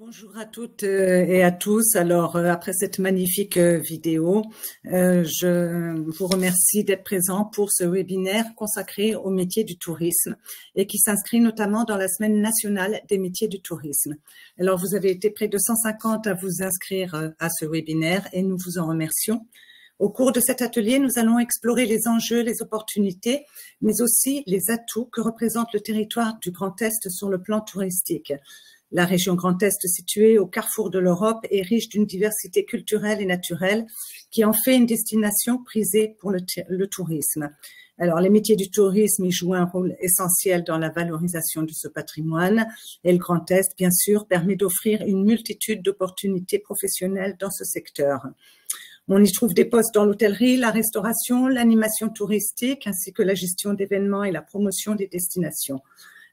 Bonjour à toutes et à tous. Alors, après cette magnifique vidéo, je vous remercie d'être présents pour ce webinaire consacré au métier du tourisme et qui s'inscrit notamment dans la Semaine nationale des métiers du tourisme. Alors, vous avez été près de 150 à vous inscrire à ce webinaire et nous vous en remercions. Au cours de cet atelier, nous allons explorer les enjeux, les opportunités, mais aussi les atouts que représente le territoire du Grand Est sur le plan touristique. La région Grand Est, située au carrefour de l'Europe, est riche d'une diversité culturelle et naturelle qui en fait une destination prisée pour le tourisme. Alors, les métiers du tourisme y jouent un rôle essentiel dans la valorisation de ce patrimoine et le Grand Est, bien sûr, permet d'offrir une multitude d'opportunités professionnelles dans ce secteur. On y trouve des postes dans l'hôtellerie, la restauration, l'animation touristique, ainsi que la gestion d'événements et la promotion des destinations.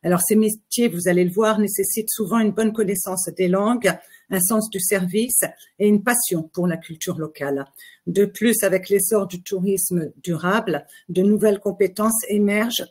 Alors, ces métiers, vous allez le voir, nécessitent souvent une bonne connaissance des langues, un sens du service et une passion pour la culture locale. De plus, avec l'essor du tourisme durable, de nouvelles compétences émergent,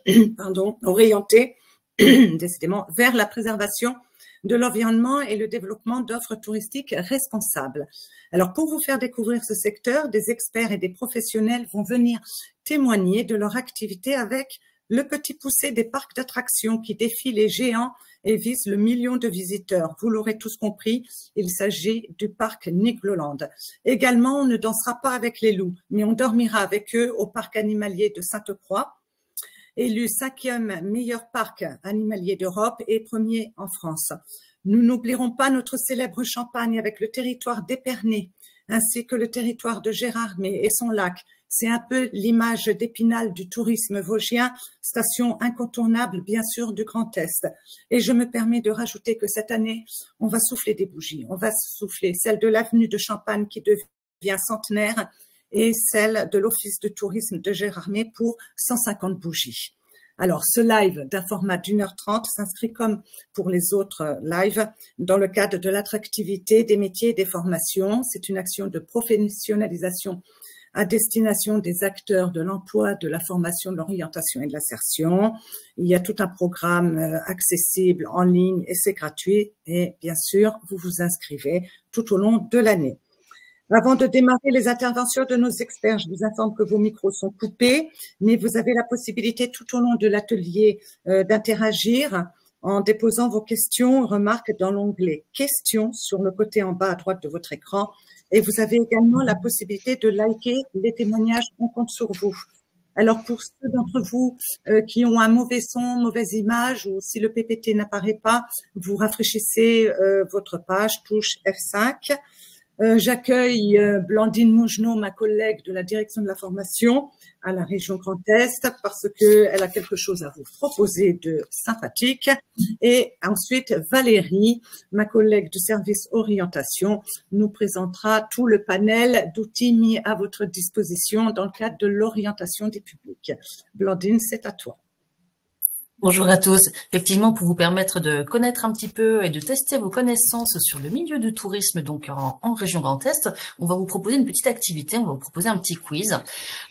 orientées décidément vers la préservation de l'environnement et le développement d'offres touristiques responsables. Alors, pour vous faire découvrir ce secteur, des experts et des professionnels vont venir témoigner de leur activité avec le petit poussé des parcs d'attractions qui défient les géants et vise le million de visiteurs. Vous l'aurez tous compris, il s'agit du parc Nigloland. Également, on ne dansera pas avec les loups, mais on dormira avec eux au parc animalier de Sainte-Croix, élu 5e meilleur parc animalier d'Europe et premier en France. Nous n'oublierons pas notre célèbre Champagne avec le territoire d'Épernay, ainsi que le territoire de Gérardmer et son lac. C'est un peu l'image d'Épinal du tourisme vosgien, station incontournable bien sûr du Grand Est. Et je me permets de rajouter que cette année, on va souffler des bougies. On va souffler celle de l'avenue de Champagne qui devient centenaire et celle de l'Office de tourisme de Gérardmer pour 150 bougies. Alors, ce live d'un format d'1h30 s'inscrit comme pour les autres lives dans le cadre de l'attractivité des métiers et des formations. C'est une action de professionnalisation à destination des acteurs de l'emploi, de la formation, de l'orientation et de l'insertion. Il y a tout un programme accessible en ligne et c'est gratuit. Et bien sûr, vous vous inscrivez tout au long de l'année. Avant de démarrer les interventions de nos experts, je vous informe que vos micros sont coupés, mais vous avez la possibilité tout au long de l'atelier d'interagir en déposant vos questions, remarques dans l'onglet « Questions » sur le côté en bas à droite de votre écran. Et vous avez également la possibilité de liker les témoignages qu'on compte sur vous. Alors, pour ceux d'entre vous qui ont un mauvais son, mauvaise image, ou si le PPT n'apparaît pas, vous rafraîchissez votre page, touche F5. J'accueille Blandine Mougenot, ma collègue de la direction de la formation à la région Grand Est, parce qu'elle a quelque chose à vous proposer de sympathique. Et ensuite, Valérie, ma collègue du service orientation, nous présentera tout le panel d'outils mis à votre disposition dans le cadre de l'orientation des publics. Blandine, c'est à toi. Bonjour à tous. Effectivement, pour vous permettre de connaître un petit peu et de tester vos connaissances sur le milieu du tourisme, donc en région Grand Est, on va vous proposer une petite activité, on va vous proposer un petit quiz.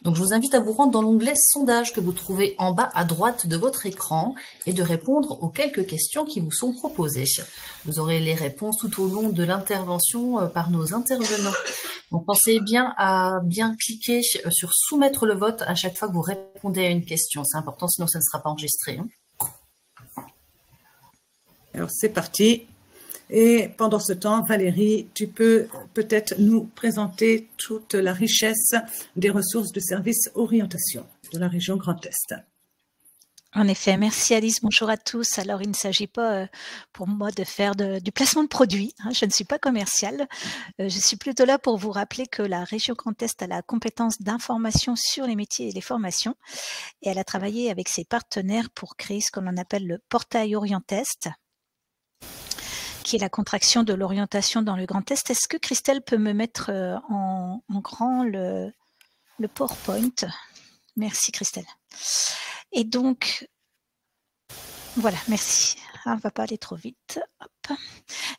Donc, je vous invite à vous rendre dans l'onglet sondage que vous trouvez en bas à droite de votre écran et de répondre aux quelques questions qui vous sont proposées. Vous aurez les réponses tout au long de l'intervention par nos intervenants. Donc, pensez bien à bien cliquer sur soumettre le vote à chaque fois que vous répondez à une question. C'est important, sinon ça ne sera pas enregistré. Alors, c'est parti. Et pendant ce temps, Valérie, tu peux peut-être nous présenter toute la richesse des ressources du service orientation de la région Grand Est. En effet, merci Alice, bonjour à tous. Alors, il ne s'agit pas pour moi de faire du placement de produits, hein, je ne suis pas commerciale. Je suis plutôt là pour vous rappeler que la région Grand Est a la compétence d'information sur les métiers et les formations et elle a travaillé avec ses partenaires pour créer ce qu'on appelle le portail Orientest, qui est la contraction de l'orientation dans le Grand Est. Est-ce que Christelle peut me mettre en grand le PowerPoint? Merci Christelle. Et donc, voilà, merci. On ne va pas aller trop vite. Hop.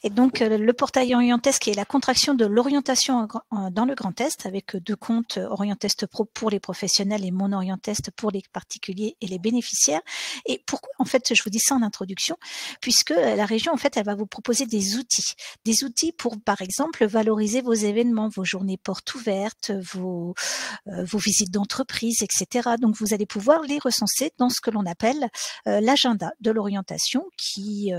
Et donc, le portail Orientest, qui est la contraction de l'orientation dans le Grand Est, avec 2 comptes Orientest Pro pour les professionnels et Mon Orientest pour les particuliers et les bénéficiaires. Et pourquoi, en fait, je vous dis ça en introduction, puisque la région, en fait, elle va vous proposer des outils pour, par exemple, valoriser vos événements, vos journées portes ouvertes, vos visites d'entreprise, etc. Donc, vous allez pouvoir les recenser dans ce que l'on appelle l'agenda de l'orientation, qui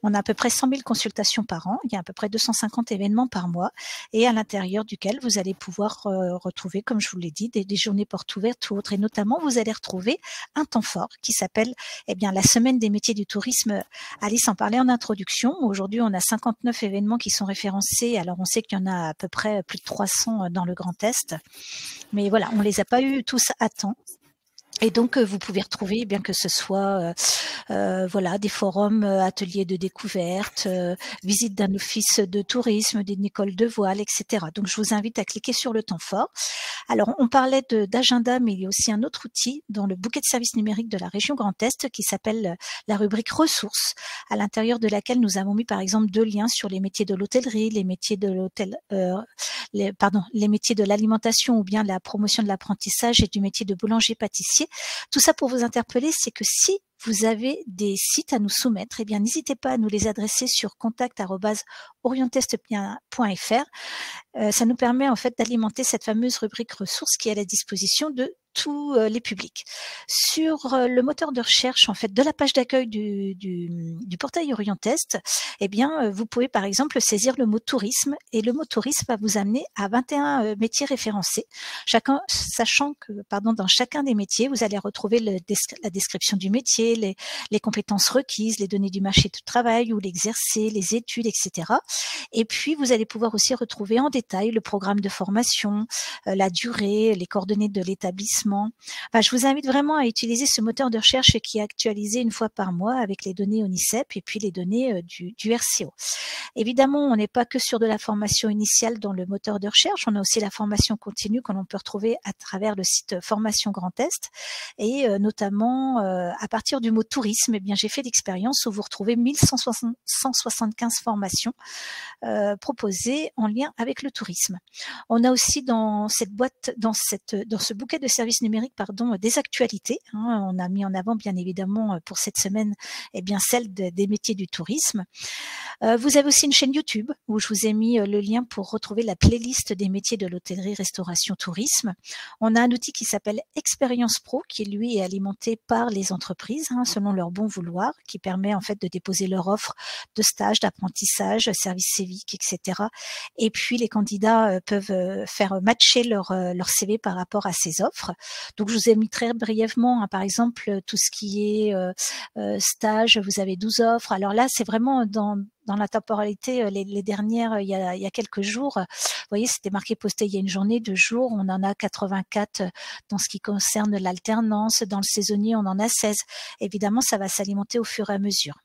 on a à peu près 100 000 consultations par an, il y a à peu près 250 événements par mois, et à l'intérieur duquel vous allez pouvoir retrouver, comme je vous l'ai dit, des journées portes ouvertes ou autres, et notamment vous allez retrouver un temps fort qui s'appelle la semaine des métiers du tourisme. Alice en parlait en introduction. Aujourd'hui, on a 59 événements qui sont référencés. Alors, on sait qu'il y en a à peu près plus de 300 dans le Grand Est, mais voilà, on les a pas eu tous à temps. Et donc, vous pouvez retrouver, bien que ce soit des forums, ateliers de découverte, visite d'un office de tourisme, d'une école de voile, etc. Donc, je vous invite à cliquer sur le temps fort. Alors, on parlait d'agenda, mais il y a aussi un autre outil dans le bouquet de services numériques de la région Grand Est qui s'appelle la rubrique ressources, à l'intérieur de laquelle nous avons mis, par exemple, 2 liens sur les métiers de l'hôtellerie, les métiers de les métiers de l'alimentation ou bien la promotion de l'apprentissage et du métier de boulanger-pâtissier. Tout ça pour vous interpeller, c'est que si vous avez des sites à nous soumettre, n'hésitez pas à nous les adresser sur contact@orientest.fr. Ça nous permet en fait d'alimenter cette fameuse rubrique ressources qui est à la disposition de tous les publics. Sur le moteur de recherche en fait de la page d'accueil du portail Orientest, vous pouvez par exemple saisir le mot tourisme, et le mot tourisme va vous amener à 21 métiers référencés. Sachant que dans chacun des métiers, vous allez retrouver la description du métier, les compétences requises, les données du marché du travail ou l'exercer, les études, etc. Et puis, vous allez pouvoir aussi retrouver en détail le programme de formation, la durée, les coordonnées de l'établissement. Enfin, je vous invite vraiment à utiliser ce moteur de recherche qui est actualisé une fois par mois avec les données ONICEP et puis les données du RCO. Évidemment, on n'est pas que sur de la formation initiale dans le moteur de recherche, on a aussi la formation continue que l'on peut retrouver à travers le site Formation Grand Est, et notamment à partir du mot tourisme, j'ai fait l'expérience où vous retrouvez 1175 formations proposées en lien avec le tourisme. On a aussi dans cette boîte, dans ce bouquet de services numériques, des actualités. On a mis en avant, bien évidemment, pour cette semaine, celle des métiers du tourisme. Vous avez aussi une chaîne YouTube où je vous ai mis le lien pour retrouver la playlist des métiers de l'hôtellerie, restauration, tourisme. On a un outil qui s'appelle Expérience Pro, qui lui est alimenté par les entreprises, selon leur bon vouloir, qui permet en fait de déposer leur offre de stage, d'apprentissage, service civique, etc. Et puis les candidats peuvent faire matcher leur CV par rapport à ces offres. Donc je vous ai mis très brièvement, par exemple, tout ce qui est stage, vous avez 12 offres. Alors là, c'est vraiment dans la temporalité, les dernières, il y a quelques jours. Vous voyez, c'était marqué posté il y a une journée, 2 jours. On en a 84 dans ce qui concerne l'alternance. Dans le saisonnier, on en a 16. Évidemment, ça va s'alimenter au fur et à mesure.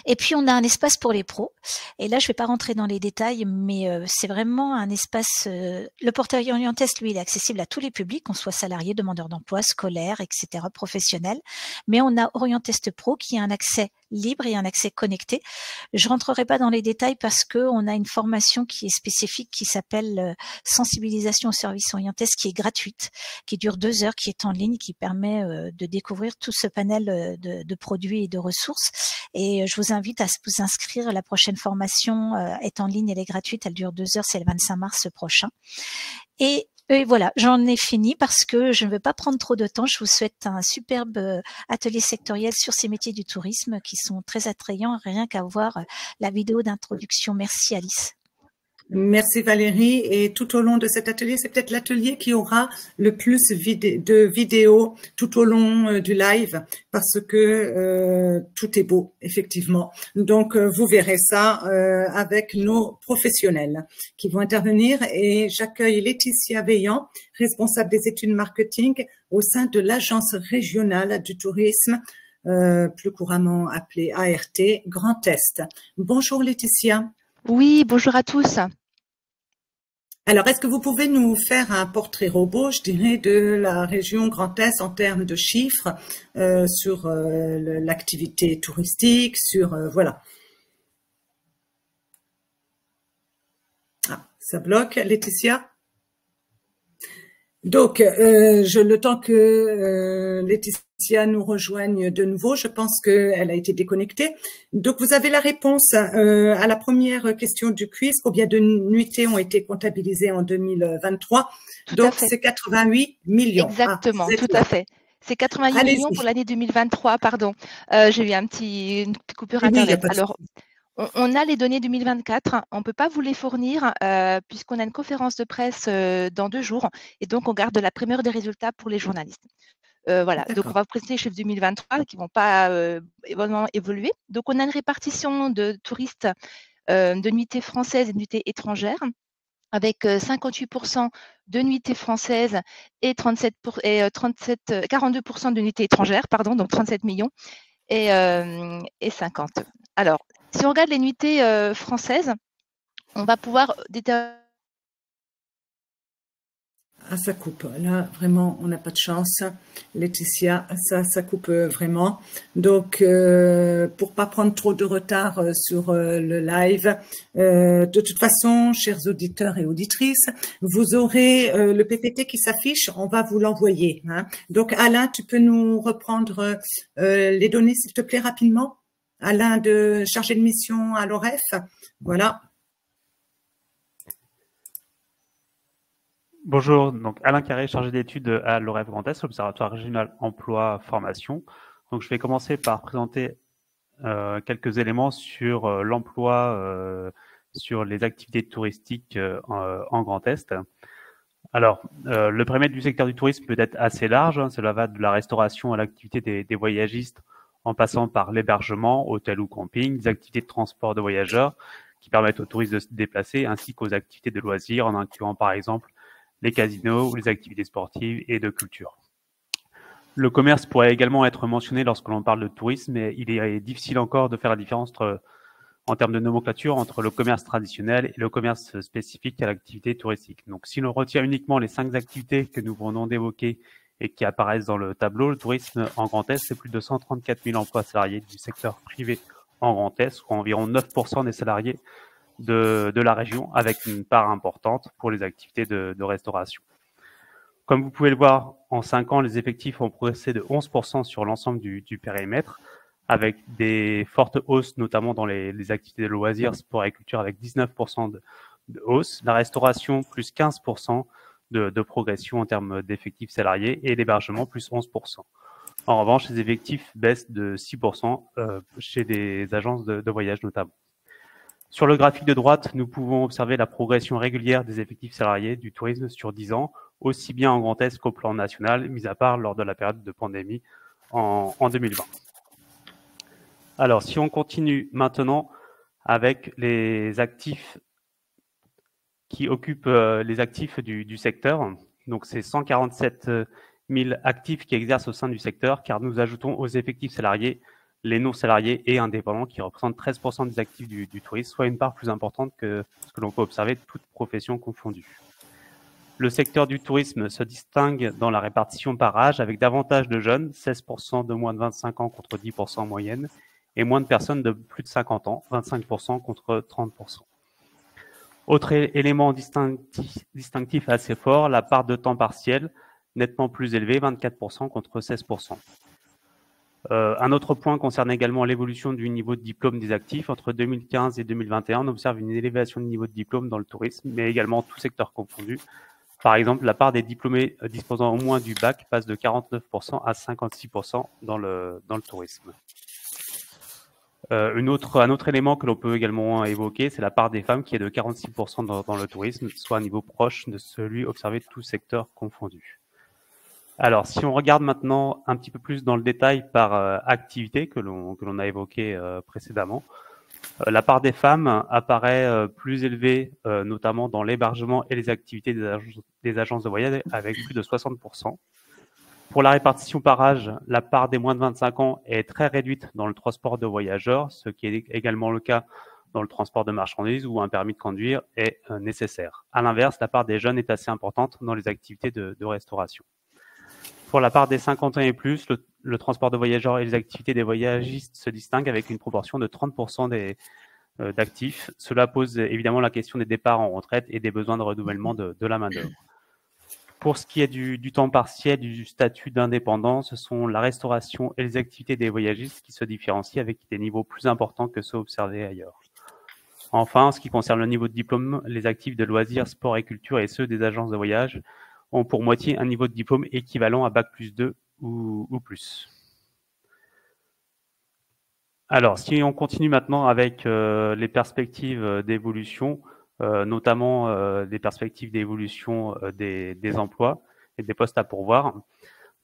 Et puis, on a un espace pour les pros. Et là, je ne vais pas rentrer dans les détails, mais c'est vraiment un espace... le portail Orientest, lui, il est accessible à tous les publics, qu'on soit salarié, demandeur d'emploi, scolaire, etc., professionnel. Mais on a Orientest Pro qui a un accès libre et un accès connecté. Je rentrerai pas dans les détails parce que on a une formation qui est spécifique qui s'appelle sensibilisation au service Orientest, qui est gratuite, qui dure 2 heures, qui est en ligne, qui permet de découvrir tout ce panel de produits et de ressources. Et je vous invite à vous inscrire. La prochaine formation est en ligne, elle est gratuite, elle dure 2 heures, c'est le 25 mars prochain. Et voilà, j'en ai fini parce que je ne veux pas prendre trop de temps. Je vous souhaite un superbe atelier sectoriel sur ces métiers du tourisme qui sont très attrayants, rien qu'à voir la vidéo d'introduction. Merci Alice. Merci Valérie. Et tout au long de cet atelier, c'est peut-être l'atelier qui aura le plus de vidéos tout au long du live parce que tout est beau, effectivement. Donc, vous verrez ça avec nos professionnels qui vont intervenir. Et j'accueille Laetitia Veillant, responsable des études marketing au sein de l'Agence régionale du tourisme, plus couramment appelée ART, Grand Est. Bonjour Laetitia. Oui, bonjour à tous. Alors, est-ce que vous pouvez nous faire un portrait robot, je dirais, de la région Grand Est en termes de chiffres sur l'activité touristique, sur voilà. Ça bloque, Laetitia? Donc, le temps que Laetitia nous rejoigne de nouveau, je pense qu'elle a été déconnectée. Donc, vous avez la réponse à la première question du quiz. Combien de nuitées ont été comptabilisées en 2023? Donc, c'est 88 millions. Exactement, tout à fait. C'est 88 millions pour l'année 2023, pardon. J'ai eu une coupure Internet. Alors, on a les données 2024, on ne peut pas vous les fournir puisqu'on a une conférence de presse dans 2 jours et donc on garde la primeur des résultats pour les journalistes. Voilà, donc on va vous présenter les chiffres 2023 qui ne vont pas vraiment évoluer. Donc on a une répartition de touristes de nuitées françaises et de nuitées étrangères avec 58% de nuitées françaises et 42% de nuitées étrangères, pardon, donc 37 millions et 50. Alors, si on regarde les nuitées françaises, on va pouvoir déterminer. Ah, ça coupe. Là, vraiment, on n'a pas de chance. Laetitia, ça coupe vraiment. Donc, pour pas prendre trop de retard sur le live, de toute façon, chers auditeurs et auditrices, vous aurez le PPT qui s'affiche. On va vous l'envoyer. Hein. Donc, Alain, tu peux nous reprendre les données, s'il te plaît, rapidement. Alain, chargé de mission à l'OREF. Voilà. Bonjour, donc Alain Carré, chargé d'études à l'OREF Grand Est, l'Observatoire régional emploi formation. Donc je vais commencer par présenter quelques éléments sur l'emploi, sur les activités touristiques en Grand Est. Alors, le périmètre du secteur du tourisme peut être assez large, hein, cela va de la restauration à l'activité des voyagistes, en passant par l'hébergement, hôtel ou camping, des activités de transport de voyageurs qui permettent aux touristes de se déplacer, ainsi qu'aux activités de loisirs, en incluant par exemple les casinos ou les activités sportives et de culture. Le commerce pourrait également être mentionné lorsque l'on parle de tourisme, mais il est difficile encore de faire la différence en termes de nomenclature entre le commerce traditionnel et le commerce spécifique à l'activité touristique. Donc, si l'on retient uniquement les 5 activités que nous venons d'évoquer et qui apparaissent dans le tableau, le tourisme en Grand Est, c'est plus de 134 000 emplois salariés du secteur privé en Grand Est, soit environ 9% des salariés de la région, avec une part importante pour les activités de restauration. Comme vous pouvez le voir, en 5 ans, les effectifs ont progressé de 11% sur l'ensemble du périmètre, avec des fortes hausses, notamment dans les activités de loisirs, sport et culture, avec 19% de hausse, la restauration plus 15% de progression en termes d'effectifs salariés, et l'hébergement plus 11%. En revanche, les effectifs baissent de 6% chez des agences de voyage notamment. Sur le graphique de droite, nous pouvons observer la progression régulière des effectifs salariés du tourisme sur 10 ans, aussi bien en Grand Est qu'au plan national, mis à part lors de la période de pandémie en 2020. Alors, si on continue maintenant avec les actifs qui occupent les actifs du secteur, donc c'est 147 000 actifs qui exercent au sein du secteur, car nous ajoutons aux effectifs salariés les non-salariés et indépendants qui représentent 13% des actifs du tourisme, soit une part plus importante que ce que l'on peut observer de toutes professions confondues. Le secteur du tourisme se distingue dans la répartition par âge avec davantage de jeunes, 16% de moins de 25 ans contre 10% en moyenne, et moins de personnes de plus de 50 ans, 25% contre 30%. Autre élément distinctif assez fort, la part de temps partiel, nettement plus élevée, 24% contre 16%. Un autre point concerne également l'évolution du niveau de diplôme des actifs. Entre 2015 et 2021, on observe une élévation du niveau de diplôme dans le tourisme, mais également tout secteur confondu. Par exemple, la part des diplômés disposant au moins du bac passe de 49% à 56% dans le tourisme. Un autre élément que l'on peut également évoquer, c'est la part des femmes qui est de 46% dans le tourisme, soit un niveau proche de celui observé de tout secteur confondu. Alors, si on regarde maintenant un petit peu plus dans le détail par activité que l'on a évoqué précédemment, la part des femmes apparaît plus élevée, notamment dans l'hébergement et les activités des agences de voyage, avec plus de 60%. Pour la répartition par âge, la part des moins de 25 ans est très réduite dans le transport de voyageurs, ce qui est également le cas dans le transport de marchandises où un permis de conduire est nécessaire. À l'inverse, la part des jeunes est assez importante dans les activités de restauration. Pour la part des 50 ans et plus, le transport de voyageurs et les activités des voyagistes se distinguent avec une proportion de 30% d'actifs. Cela pose évidemment la question des départs en retraite et des besoins de renouvellement de la main-d'œuvre. Pour ce qui est du temps partiel, du statut d'indépendant, ce sont la restauration et les activités des voyagistes qui se différencient avec des niveaux plus importants que ceux observés ailleurs. Enfin, en ce qui concerne le niveau de diplôme, les actifs de loisirs, sport et culture et ceux des agences de voyage ont pour moitié un niveau de diplôme équivalent à Bac+2 ou plus. Alors, si on continue maintenant avec les perspectives d'évolution, notamment des perspectives d'évolution des emplois et des postes à pourvoir,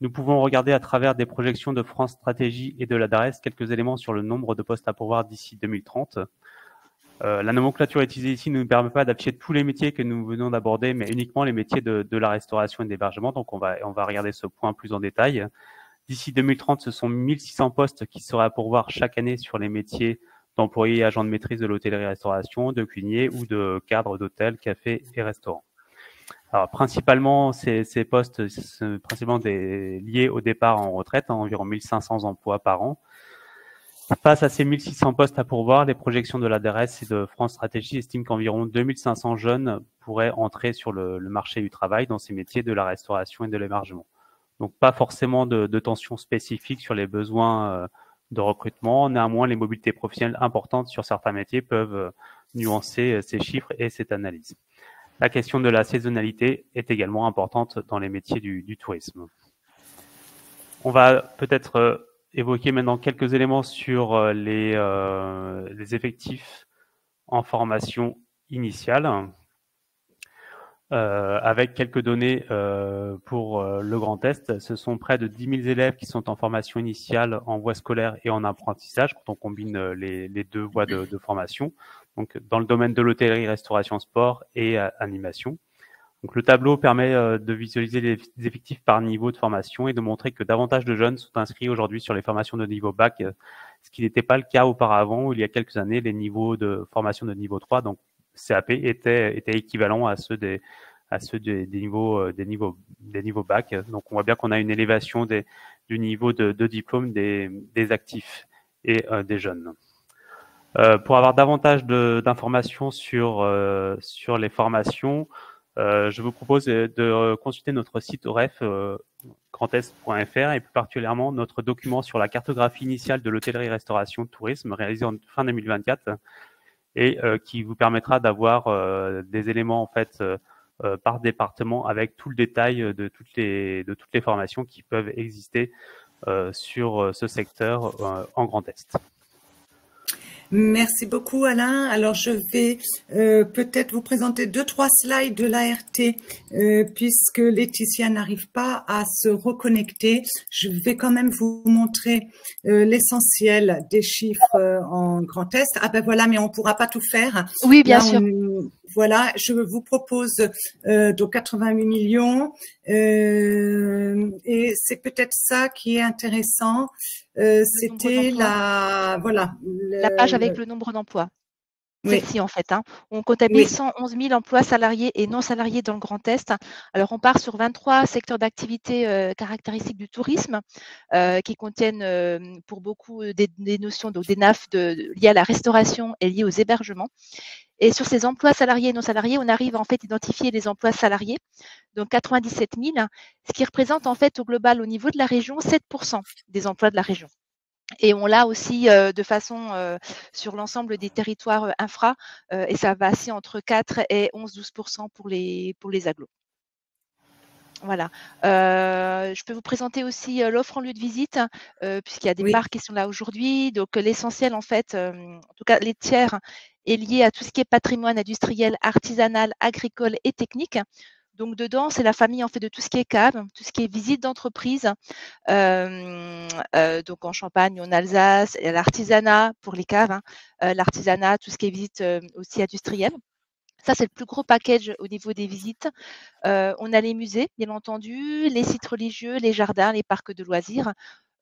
nous pouvons regarder à travers des projections de France Stratégie et de la DARES quelques éléments sur le nombre de postes à pourvoir d'ici 2030. La nomenclature utilisée ici ne nous permet pas d'afficher tous les métiers que nous venons d'aborder, mais uniquement les métiers de la restauration et de l'hébergement. Donc, on va regarder ce point plus en détail. D'ici 2030, ce sont 1600 postes qui seraient à pourvoir chaque année sur les métiers d'employés et agents de maîtrise de l'hôtellerie-restauration, de cuisiniers ou de cadres d'hôtels, cafés et restaurants. Alors, principalement, ces postes sont principalement liés au départ en retraite, environ 1500 emplois par an. Face à ces 1600 postes à pourvoir, les projections de la DARES et de France Stratégie estiment qu'environ 2500 jeunes pourraient entrer sur le marché du travail dans ces métiers de la restauration et de l'hébergement. Donc, pas forcément de tension spécifique sur les besoins de recrutement. Néanmoins, les mobilités professionnelles importantes sur certains métiers peuvent nuancer ces chiffres et cette analyse. La question de la saisonnalité est également importante dans les métiers du tourisme. On va peut-être évoquer maintenant quelques éléments sur les effectifs en formation initiale, avec quelques données pour le Grand Est. Ce sont près de 10 000 élèves qui sont en formation initiale en voie scolaire et en apprentissage, quand on combine les deux voies de formation, donc dans le domaine de l'hôtellerie, restauration, sport et animation. Donc, le tableau permet de visualiser les effectifs par niveau de formation et de montrer que davantage de jeunes sont inscrits aujourd'hui sur les formations de niveau bac, ce qui n'était pas le cas auparavant, où il y a quelques années, les niveaux de formation de niveau 3, donc CAP, étaient équivalents à ceux des niveaux bac. Donc, on voit bien qu'on a une élévation du niveau de diplôme des actifs et des jeunes. Pour avoir davantage d'informations sur les formations, je vous propose de consulter notre site OREF, grandest.fr, et plus particulièrement notre document sur la cartographie initiale de l'hôtellerie-restauration tourisme réalisé en fin 2024 et qui vous permettra d'avoir des éléments en fait par département avec tout le détail de toutes les formations qui peuvent exister sur ce secteur en Grand Est. Merci beaucoup Alain. Alors je vais peut-être vous présenter 2-3 slides de l'ART puisque Laetitia n'arrive pas à se reconnecter. Je vais quand même vous montrer l'essentiel des chiffres en Grand Est. Ah ben voilà, mais on pourra pas tout faire. Oui, bien sûr. Voilà, je vous propose donc 88 millions et c'est peut-être ça qui est intéressant. C'était la page avec le nombre d'emplois. Oui. Celle-ci en fait. On comptabilise 111 000 emplois salariés et non salariés dans le Grand Est. Alors on part sur 23 secteurs d'activité caractéristiques du tourisme qui contiennent pour beaucoup des notions, donc des NAF liées à la restauration et liées aux hébergements. Et sur ces emplois salariés et non salariés, on arrive en fait à identifier les emplois salariés, donc 97 000, ce qui représente en fait au global au niveau de la région 7% des emplois de la région. Et on l'a aussi de façon sur l'ensemble des territoires infra et ça vacille entre 4 et 11-12% pour les agglos. Voilà. Je peux vous présenter aussi l'offre en lieu de visite, puisqu'il y a des parcs qui sont là aujourd'hui. Donc, l'essentiel, en fait, en tout cas, les tiers, est lié à tout ce qui est patrimoine industriel, artisanal, agricole et technique. Donc, dedans, c'est la famille, en fait, de tout ce qui est cave, tout ce qui est visite d'entreprise. Donc, en Champagne, en Alsace, l'artisanat pour les caves, l'artisanat, tout ce qui est visite aussi industrielle. Ça, c'est le plus gros package au niveau des visites. On a les musées, bien entendu, les sites religieux, les jardins, les parcs de loisirs.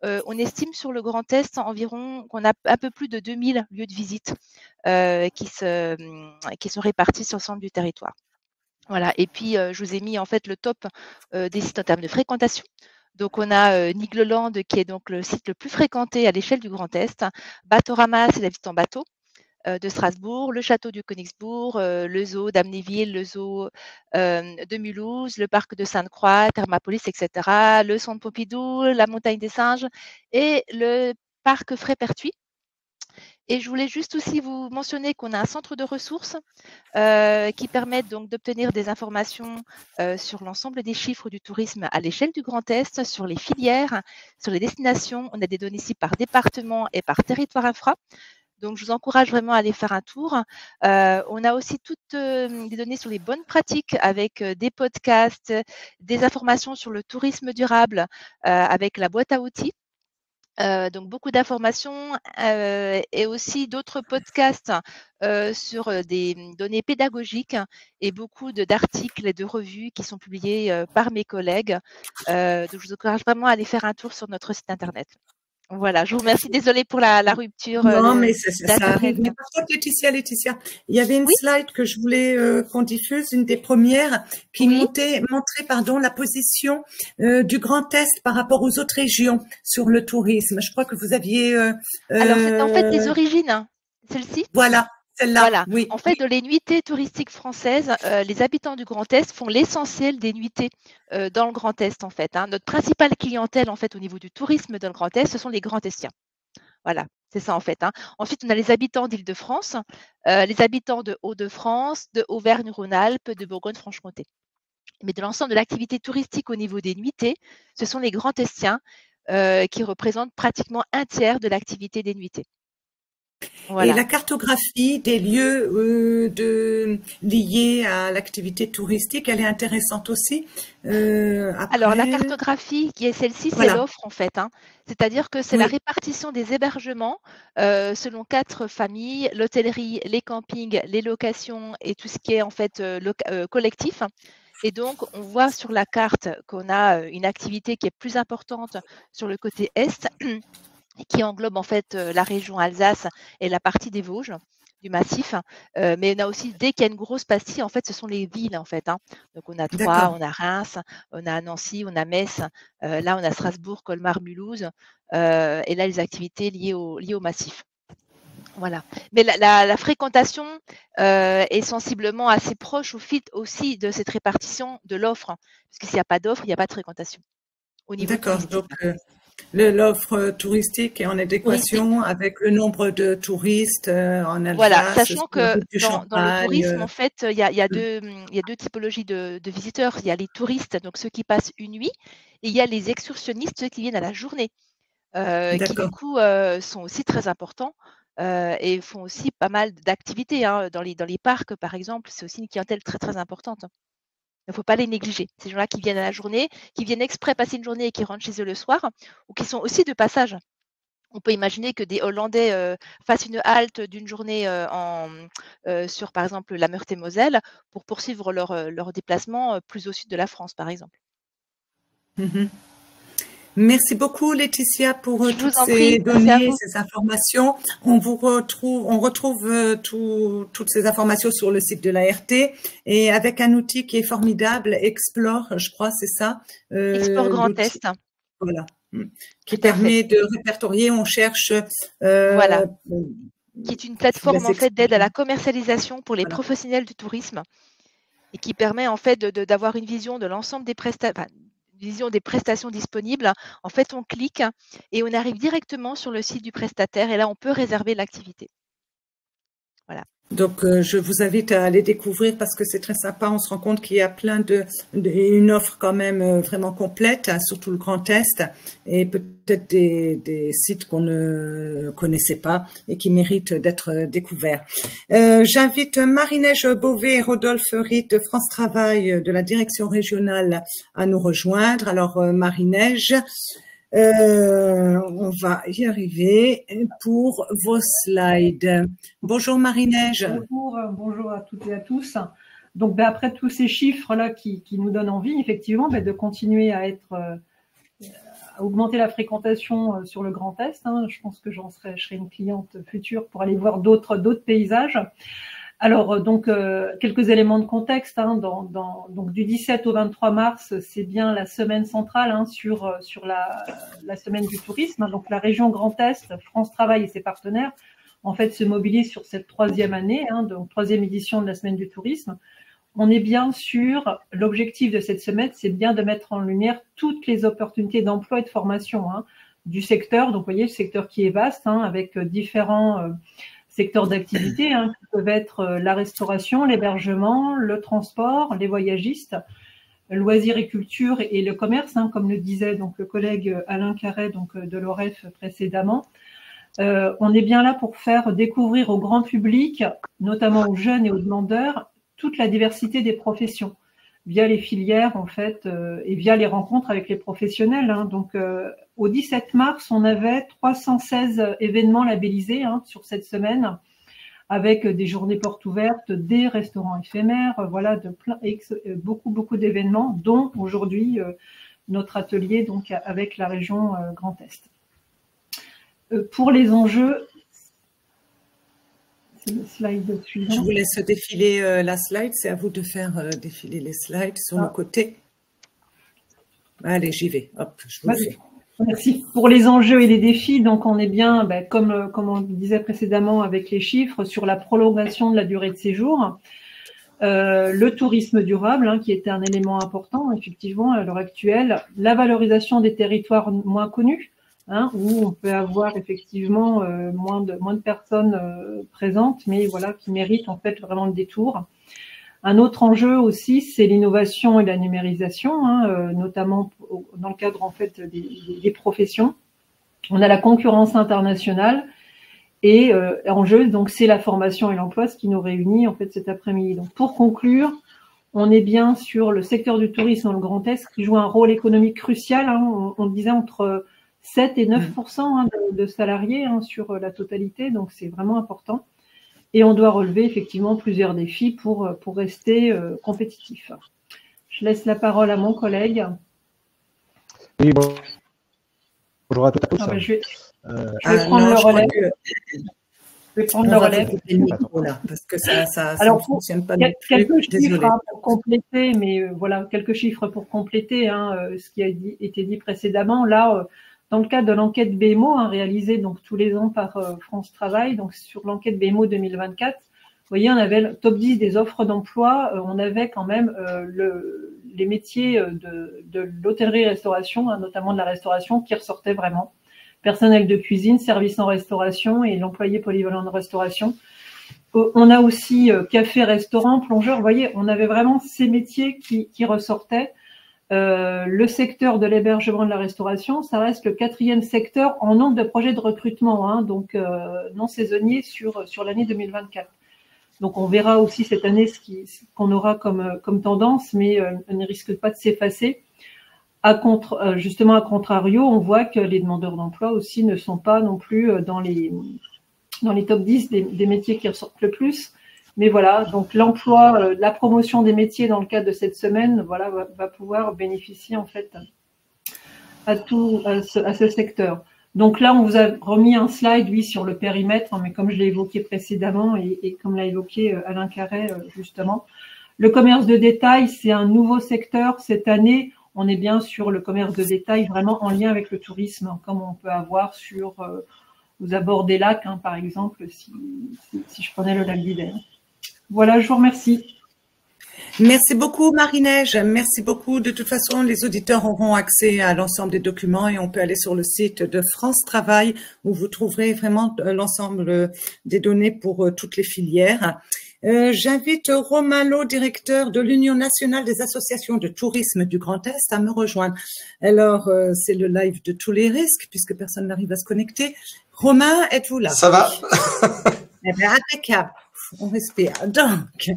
On estime sur le Grand Est environ qu'on a un peu plus de 2000 lieux de visite qui sont répartis sur l'ensemble du territoire. Voilà. Et puis, je vous ai mis en fait le top des sites en termes de fréquentation. Donc, on a Nigloland qui est donc le site le plus fréquenté à l'échelle du Grand Est. Batorama, c'est la visite en bateau. de Strasbourg, le château du Königsbourg, le zoo d'Amnéville, le zoo de Mulhouse, le parc de Sainte-Croix, Thermapolis, etc., le centre Pompidou, la montagne des singes et le parc Fray-Pertuis. Et je voulais juste aussi vous mentionner qu'on a un centre de ressources qui permettent donc d'obtenir des informations sur l'ensemble des chiffres du tourisme à l'échelle du Grand Est, sur les filières, sur les destinations. On a des données ici par département et par territoire infra. Donc, je vous encourage vraiment à aller faire un tour. On a aussi toutes des données sur les bonnes pratiques avec des podcasts, des informations sur le tourisme durable avec la boîte à outils. Donc beaucoup d'informations et aussi d'autres podcasts sur des données pédagogiques et beaucoup d'articles et de revues qui sont publiés par mes collègues. Donc je vous encourage vraiment à aller faire un tour sur notre site internet. Voilà, je vous remercie. Désolée pour la rupture. Non, mais ça arrive. Mais par contre, Laetitia, il y avait une slide que je voulais qu'on diffuse, une des premières, qui montrait la position du Grand Est par rapport aux autres régions sur le tourisme. Je crois que vous aviez… Alors, c'est en fait des origines, hein, celle-ci. Voilà. Voilà. Oui, en fait, de les nuitées touristiques françaises, les habitants du Grand Est font l'essentiel des nuitées dans le Grand Est, en fait. Hein. Notre principale clientèle, en fait, au niveau du tourisme dans le Grand Est, ce sont les Grands Estiens. Voilà, c'est ça, en fait. Hein. Ensuite, on a les habitants d'Île-de-France, les habitants de Hauts-de-France, de Auvergne-Rhône-Alpes, de Bourgogne-Franche-Comté. Mais de l'ensemble de l'activité touristique au niveau des nuitées, ce sont les Grands Estiens qui représentent pratiquement un tiers de l'activité des nuitées. Voilà. Et la cartographie des lieux liés à l'activité touristique, elle est intéressante aussi. Alors, la cartographie qui est celle-ci, c'est l'offre en fait. Hein. C'est-à-dire que c'est la répartition des hébergements selon 4 familles, l'hôtellerie, les campings, les locations et tout ce qui est en fait collectif. Et donc, on voit sur la carte qu'on a une activité qui est plus importante sur le côté est, qui englobe en fait la région Alsace et la partie des Vosges du massif. Mais on a aussi, dès qu'il y a une grosse pastille, en fait, ce sont les villes en fait. Hein. Donc, on a Troyes, on a Reims, on a Nancy, on a Metz. Là, on a Strasbourg, Colmar, Mulhouse. Et là, les activités liées au massif. Voilà. Mais la fréquentation est sensiblement assez proche au fil aussi de cette répartition de l'offre. Parce que s'il n'y a pas d'offre, il n'y a pas de fréquentation. D'accord. Donc, l'offre touristique est en adéquation avec le nombre de touristes en Alsace. Voilà, sachant que dans le tourisme, en fait, il y a deux typologies de visiteurs. Il y a les touristes, donc ceux qui passent une nuit, et il y a les excursionnistes, ceux qui viennent à la journée, qui du coup sont aussi très importants et font aussi pas mal d'activités. Hein. Dans les parcs, par exemple, c'est aussi une clientèle très très importante. Il ne faut pas les négliger. Ces gens-là qui viennent à la journée, qui viennent exprès passer une journée et qui rentrent chez eux le soir, ou qui sont aussi de passage. On peut imaginer que des Hollandais fassent une halte d'une journée sur, par exemple, la Meurthe-et-Moselle pour poursuivre leur déplacement plus au sud de la France, par exemple. Merci beaucoup Laetitia pour toutes ces données, ces informations. On retrouve toutes ces informations sur le site de l'ART et avec un outil qui est formidable, Explore, je crois, c'est ça. Explore Grand Est. Voilà, qui permet de répertorier. On cherche. Voilà. Qui est une plateforme en fait d'aide à la commercialisation pour les professionnels du tourisme et qui permet en fait d'avoir une vision de l'ensemble des prestations disponibles. En fait, on clique et on arrive directement sur le site du prestataire et là, on peut réserver l'activité. Voilà. Donc, je vous invite à aller découvrir parce que c'est très sympa. On se rend compte qu'il y a plein une offre quand même vraiment complète, hein, surtout le Grand Est, et peut-être des sites qu'on ne connaissait pas et qui méritent d'être découverts. J'invite Marie-Neige Beauvais et Rodolphe Ritt de France Travail de la direction régionale à nous rejoindre. Alors, Marie-Neige, on va y arriver pour vos slides. Bonjour Marie-Neige. Bonjour à toutes et à tous. Donc, après tous ces chiffres-là qui nous donnent envie, effectivement, de continuer à augmenter la fréquentation sur le Grand Est. Hein. Je pense que je serai une cliente future pour aller voir d'autres paysages. Alors, donc, quelques éléments de contexte. Hein, donc, du 17 au 23 mars, c'est bien la semaine centrale sur la semaine du tourisme. Donc, la région Grand Est, France Travail et ses partenaires en fait, se mobilisent sur cette 3e année, donc 3e édition de la Semaine du tourisme. On est bien sûr, l'objectif de cette semaine, c'est bien de mettre en lumière toutes les opportunités d'emploi et de formation du secteur. Donc, vous voyez, le secteur qui est vaste, avec différents secteurs d'activité, qui peuvent être la restauration, l'hébergement, le transport, les voyagistes, loisirs et culture et le commerce, comme le disait donc le collègue Alain Carré donc de l'OREF précédemment. On est bien là pour faire découvrir au grand public, notamment aux jeunes et aux demandeurs, toute la diversité des professions via les filières en fait et via les rencontres avec les professionnels. Donc au 17 mars, on avait 316 événements labellisés sur cette semaine, avec des journées portes ouvertes, des restaurants éphémères, voilà, beaucoup d'événements, dont aujourd'hui notre atelier donc avec la région Grand Est. Pour les enjeux, c'est le slide suivant. Je vous laisse défiler la slide, c'est à vous de faire défiler les slides sur le côté. Allez, j'y vais, hop, je vous le fais. Merci. Pour les enjeux et les défis, donc on est bien, comme on disait précédemment avec les chiffres, sur la prolongation de la durée de séjour, le tourisme durable, qui était un élément important, effectivement, à l'heure actuelle, la valorisation des territoires moins connus, où on peut avoir effectivement moins de personnes présentes, mais voilà, qui méritent en fait vraiment le détour. Un autre enjeu aussi, c'est l'innovation et la numérisation, notamment dans le cadre en fait des professions. On a la concurrence internationale et enjeu, donc c'est la formation et l'emploi, ce qui nous réunit en fait cet après-midi. Donc pour conclure, on est bien sur le secteur du tourisme dans le Grand Est qui joue un rôle économique crucial. On disait entre 7 et 9% de salariés sur la totalité, donc c'est vraiment important. Et on doit relever effectivement plusieurs défis pour rester compétitif. Je laisse la parole à mon collègue. Oui, bonjour à toutes et à tous. Je vais prendre le relais. Je vais prendre le relais. Parce que ça ne fonctionne pas. Quelques chiffres pour compléter, mais voilà, quelques chiffres pour compléter ce qui a été dit précédemment. Là, dans le cadre de l'enquête BMO réalisée donc tous les ans par France Travail, donc sur l'enquête BMO 2024, vous voyez, on avait le top 10 des offres d'emploi, on avait quand même les métiers de l'hôtellerie-restauration, notamment de la restauration, qui ressortaient vraiment. Personnel de cuisine, service en restauration et l'employé polyvalent de restauration. On a aussi café-restaurant, plongeur, vous voyez, on avait vraiment ces métiers qui ressortaient. Le secteur de l'hébergement et de la restauration, ça reste le 4e secteur en nombre de projets de recrutement, donc non saisonniers sur l'année 2024. Donc on verra aussi cette année ce qu'on aura comme tendance, mais on ne risque pas de s'effacer. Justement, à contrario, on voit que les demandeurs d'emploi aussi ne sont pas non plus dans les top 10 des métiers qui ressortent le plus. Mais voilà, donc l'emploi, la promotion des métiers dans le cadre de cette semaine, voilà, va pouvoir bénéficier en fait à ce secteur. Donc là, on vous a remis un slide, oui, sur le périmètre, mais comme je l'ai évoqué précédemment et comme l'a évoqué Alain Carré justement, le commerce de détail, c'est un nouveau secteur cette année. On est bien sur le commerce de détail vraiment en lien avec le tourisme, comme on peut avoir aux abords des lacs, par exemple, si je prenais le lac d'Hiver. Voilà, je vous remercie. Merci beaucoup, Marie-Neige. Merci beaucoup. De toute façon, les auditeurs auront accès à l'ensemble des documents et on peut aller sur le site de France Travail où vous trouverez vraiment l'ensemble des données pour toutes les filières. J'invite Romain Lot, directeur de l'Union nationale des associations de tourisme du Grand Est, à me rejoindre. Alors, c'est le live de tous les risques puisque personne n'arrive à se connecter. Romain, êtes-vous là? Ça va. Eh bien, impeccable. On respire. Donc,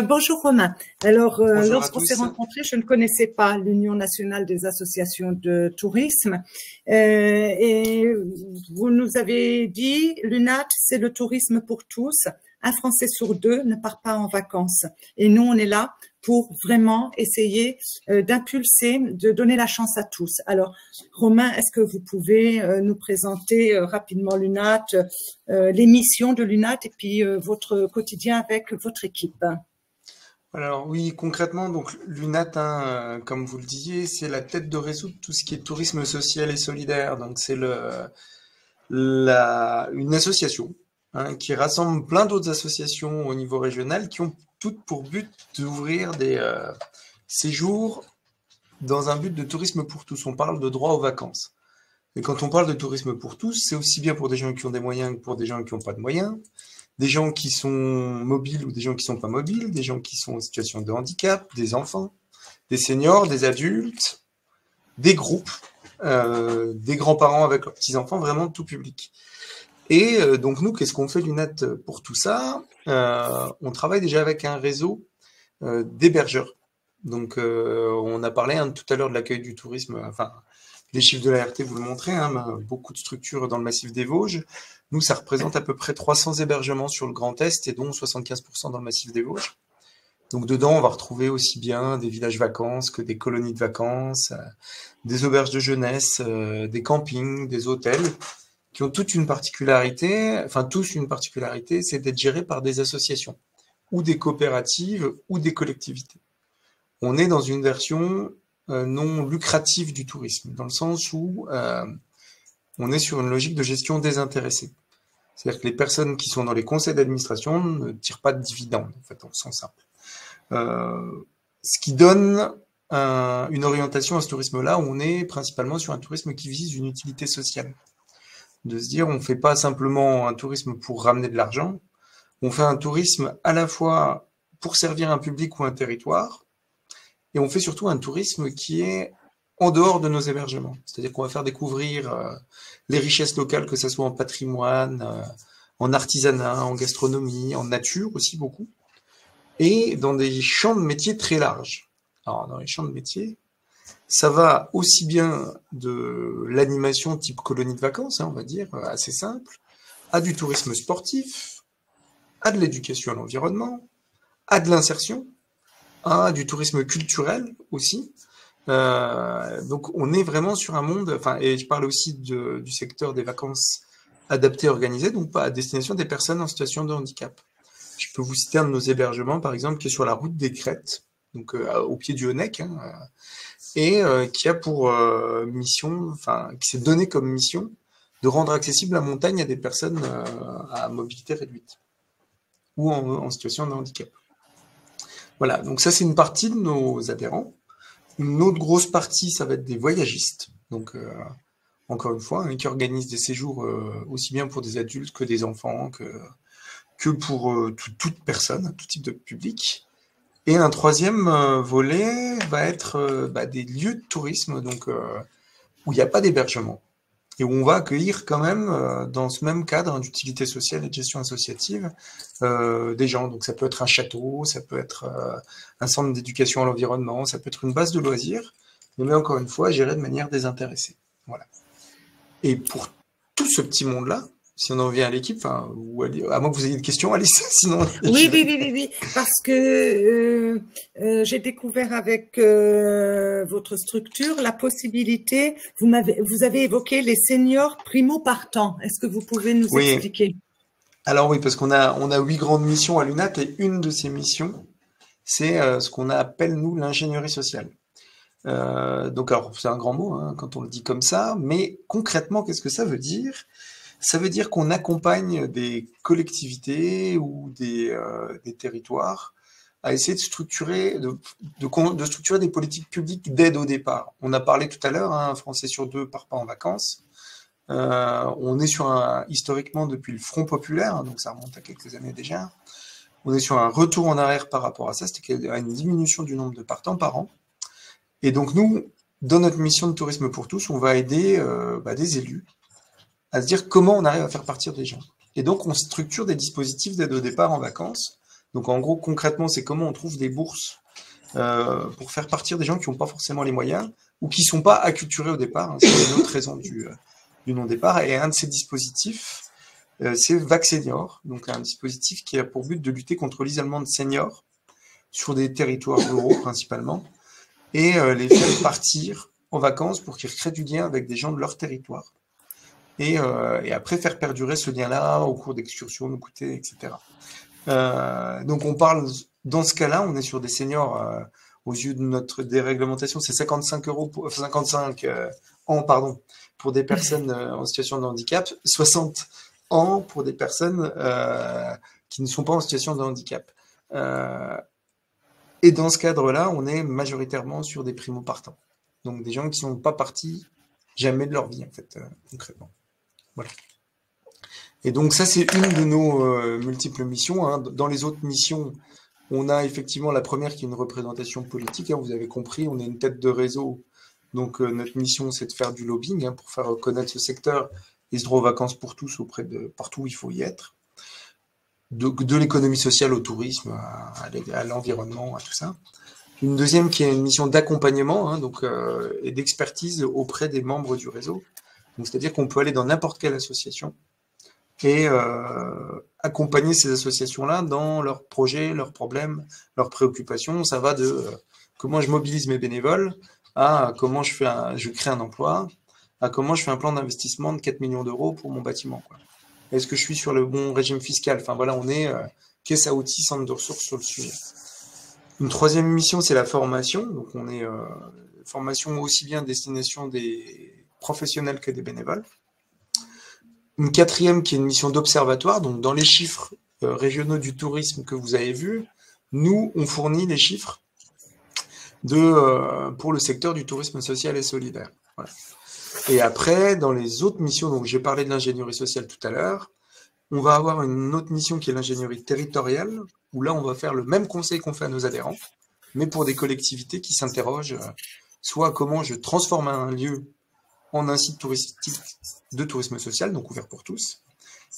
bonjour Romain. Alors, lorsqu'on s'est rencontrés, je ne connaissais pas l'Union nationale des associations de tourisme. Et vous nous avez dit, l'UNAT, c'est le tourisme pour tous. Un Français sur 2 ne part pas en vacances. Et nous, on est là pour vraiment essayer d'impulser, de donner la chance à tous. Alors, Romain, est-ce que vous pouvez nous présenter rapidement l'UNAT, les missions de l'UNAT et puis votre quotidien avec votre équipe? Alors oui, concrètement, donc l'UNAT, comme vous le disiez, c'est la tête de réseau de tout ce qui est tourisme social et solidaire. Donc c'est une association qui rassemble plein d'autres associations au niveau régional qui ont toutes pour but d'ouvrir des séjours dans un but de tourisme pour tous. On parle de droit aux vacances. Et quand on parle de tourisme pour tous, c'est aussi bien pour des gens qui ont des moyens que pour des gens qui n'ont pas de moyens, des gens qui sont mobiles ou des gens qui ne sont pas mobiles, des gens qui sont en situation de handicap, des enfants, des seniors, des adultes, des groupes, des grands-parents avec leurs petits-enfants, vraiment tout public. Et donc nous, qu'est-ce qu'on fait l'UNAT pour tout ça? On travaille déjà avec un réseau d'hébergeurs. Donc on a parlé tout à l'heure de l'accueil du tourisme, enfin les chiffres de l'ART vous le montrez, beaucoup de structures dans le massif des Vosges. Nous, ça représente à peu près 300 hébergements sur le Grand Est et dont 75% dans le massif des Vosges. Donc dedans, on va retrouver aussi bien des villages vacances que des colonies de vacances, des auberges de jeunesse, des campings, des hôtels, qui ont toute une particularité, enfin tous une particularité, c'est d'être gérés par des associations, ou des coopératives, ou des collectivités. On est dans une version non lucrative du tourisme, dans le sens où on est sur une logique de gestion désintéressée. C'est-à-dire que les personnes qui sont dans les conseils d'administration ne tirent pas de dividendes, en fait, en sens simple. Ce qui donne une orientation à ce tourisme-là, où on est principalement sur un tourisme qui vise une utilité sociale. De se dire, on ne fait pas simplement un tourisme pour ramener de l'argent, on fait un tourisme à la fois pour servir un public ou un territoire, et on fait surtout un tourisme qui est en dehors de nos hébergements. C'est-à-dire qu'on va faire découvrir les richesses locales, que ce soit en patrimoine, en artisanat, en gastronomie, en nature aussi beaucoup, et dans des champs de métiers très larges. Alors, dans les champs de métiers, ça va aussi bien de l'animation type colonie de vacances, on va dire, assez simple, à du tourisme sportif, à de l'éducation à l'environnement, à de l'insertion, à du tourisme culturel aussi. Donc on est vraiment sur un monde, et je parle aussi du secteur des vacances adaptées, organisées, donc pas à destination des personnes en situation de handicap. Je peux vous citer un de nos hébergements, par exemple, qui est sur la route des Crêtes, donc au pied du Honeck, et qui a pour mission, qui s'est donné comme mission de rendre accessible la montagne à des personnes à mobilité réduite ou en situation de handicap. Voilà, donc ça c'est une partie de nos adhérents. Une autre grosse partie, ça va être des voyagistes, donc encore une fois, qui organisent des séjours aussi bien pour des adultes que des enfants, que pour toute personne, tout type de public. Et un troisième volet va être des lieux de tourisme, donc où il n'y a pas d'hébergement, et où on va accueillir quand même, dans ce même cadre d'utilité sociale et de gestion associative, des gens. Donc ça peut être un château, ça peut être un centre d'éducation à l'environnement, ça peut être une base de loisirs, mais encore une fois, géré de manière désintéressée. Voilà. Et pour tout ce petit monde-là, si on en vient à l'équipe, à moins que vous ayez une question, Alice, sinon... Oui, parce que j'ai découvert avec votre structure la possibilité, vous avez évoqué les seniors primo-partants. Est-ce que vous pouvez nous expliquer? Alors oui, parce qu'on a 8 grandes missions à l'UNAT, et une de ces missions, c'est ce qu'on appelle, nous, l'ingénierie sociale. Donc, alors, c'est un grand mot quand on le dit comme ça, mais concrètement, qu'est-ce que ça veut dire? Ça veut dire qu'on accompagne des collectivités ou des territoires à essayer de structurer, de structurer des politiques publiques d'aide au départ. On a parlé tout à l'heure, un Français sur 2 part pas en vacances. On est sur historiquement depuis le Front populaire, donc ça remonte à quelques années déjà. On est sur un retour en arrière par rapport à ça, c'est-à-dire une diminution du nombre de partants par an. Et donc nous, dans notre mission de tourisme pour tous, on va aider des élus à se dire comment on arrive à faire partir des gens. Et donc, on structure des dispositifs d'aide au départ en vacances. Donc, en gros, concrètement, c'est comment on trouve des bourses pour faire partir des gens qui n'ont pas forcément les moyens ou qui ne sont pas acculturés au départ. C'est une autre raison du non-départ. Et un de ces dispositifs, c'est VAC Senior, donc un dispositif qui a pour but de lutter contre l'isolement de seniors sur des territoires ruraux principalement et les faire partir en vacances pour qu'ils recréent du lien avec des gens de leur territoire. Et après faire perdurer ce lien-là au cours d'excursions, de goûters, etc. Donc on parle, dans ce cas-là, on est sur des seniors, aux yeux de notre déréglementation, c'est 55 ans, pour des personnes en situation de handicap, 60 an pour des personnes qui ne sont pas en situation de handicap. Et dans ce cadre-là, on est majoritairement sur des primo-partants. Donc des gens qui ne sont pas partis jamais de leur vie, en fait, concrètement. Voilà. Et donc ça, c'est une de nos multiples missions, hein. Dans les autres missions, on a effectivement la première qui est une représentation politique, hein. Vous avez compris, on est une tête de réseau. Donc notre mission, c'est de faire du lobbying, hein, pour faire connaître ce secteur et ce droit aux vacances pour tous auprès de partout où il faut y être. De l'économie sociale au tourisme, à l'environnement, à tout ça. Une deuxième qui est une mission d'accompagnement, hein, donc, et d'expertise auprès des membres du réseau. Donc c'est-à-dire qu'on peut aller dans n'importe quelle association et accompagner ces associations-là dans leurs projets, leurs problèmes, leurs préoccupations. Ça va de comment je mobilise mes bénévoles à comment je crée un emploi, à comment je fais un plan d'investissement de 4 millions d'euros pour mon bâtiment, quoi. Est-ce que je suis sur le bon régime fiscal? Enfin voilà, on est caisse à outils, centre de ressources sur le sujet. Une troisième mission, c'est la formation. Donc on est formation aussi bien à destination des professionnels que des bénévoles. Une quatrième qui est une mission d'observatoire. Donc dans les chiffres régionaux du tourisme que vous avez vus, nous, on fournit les chiffres pour le secteur du tourisme social et solidaire. Voilà. Et après, dans les autres missions, donc j'ai parlé de l'ingénierie sociale tout à l'heure, on va avoir une autre mission qui est l'ingénierie territoriale, où là, on va faire le même conseil qu'on fait à nos adhérents, mais pour des collectivités qui s'interrogent soit comment je transforme un lieu en un site touristique de tourisme social, donc ouvert pour tous,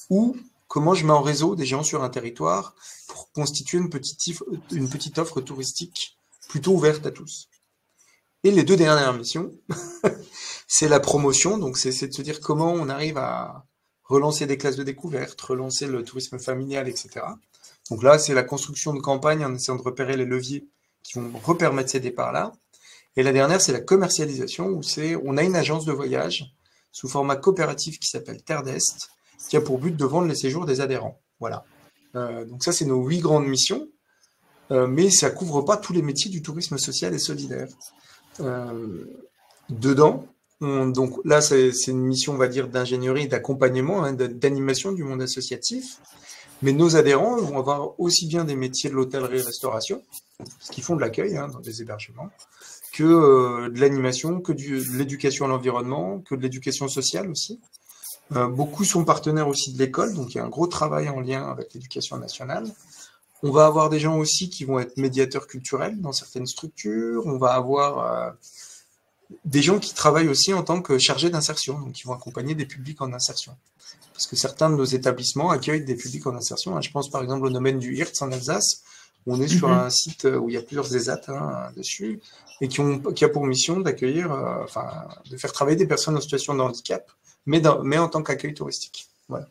ou comment je mets en réseau des gens sur un territoire pour constituer une petite offre touristique plutôt ouverte à tous. Et les deux dernières missions, c'est la promotion, donc c'est de se dire comment on arrive à relancer des classes de découverte, relancer le tourisme familial, etc. Donc là, c'est la construction de campagne en essayant de repérer les leviers qui vont repermettre ces départs-là. Et la dernière, c'est la commercialisation, où on a une agence de voyage sous format coopératif qui s'appelle Terre d'Est, qui a pour but de vendre les séjours des adhérents. Voilà. Donc ça, c'est nos 8 grandes missions, mais ça couvre pas tous les métiers du tourisme social et solidaire. Dedans, donc là, c'est une mission, on va dire, d'ingénierie, d'accompagnement, hein, d'animation du monde associatif. Mais nos adhérents vont avoir aussi bien des métiers de l'hôtellerie-restauration, parce qu'ils font de l'accueil, hein, dans des hébergements, que de l'animation, que de l'éducation à l'environnement, que de l'éducation sociale aussi. Beaucoup sont partenaires aussi de l'école, donc il y a un gros travail en lien avec l'éducation nationale. On va avoir des gens aussi qui vont être médiateurs culturels dans certaines structures. On va avoir des gens qui travaillent aussi en tant que chargés d'insertion, donc qui vont accompagner des publics en insertion. Parce que certains de nos établissements accueillent des publics en insertion, hein. Je pense par exemple au domaine du Hirtz en Alsace, où on est sur un site où il y a plusieurs ESAT, hein, dessus, et qui a pour mission d'accueillir, de faire travailler des personnes en situation de handicap, mais en tant qu'accueil touristique. Voilà.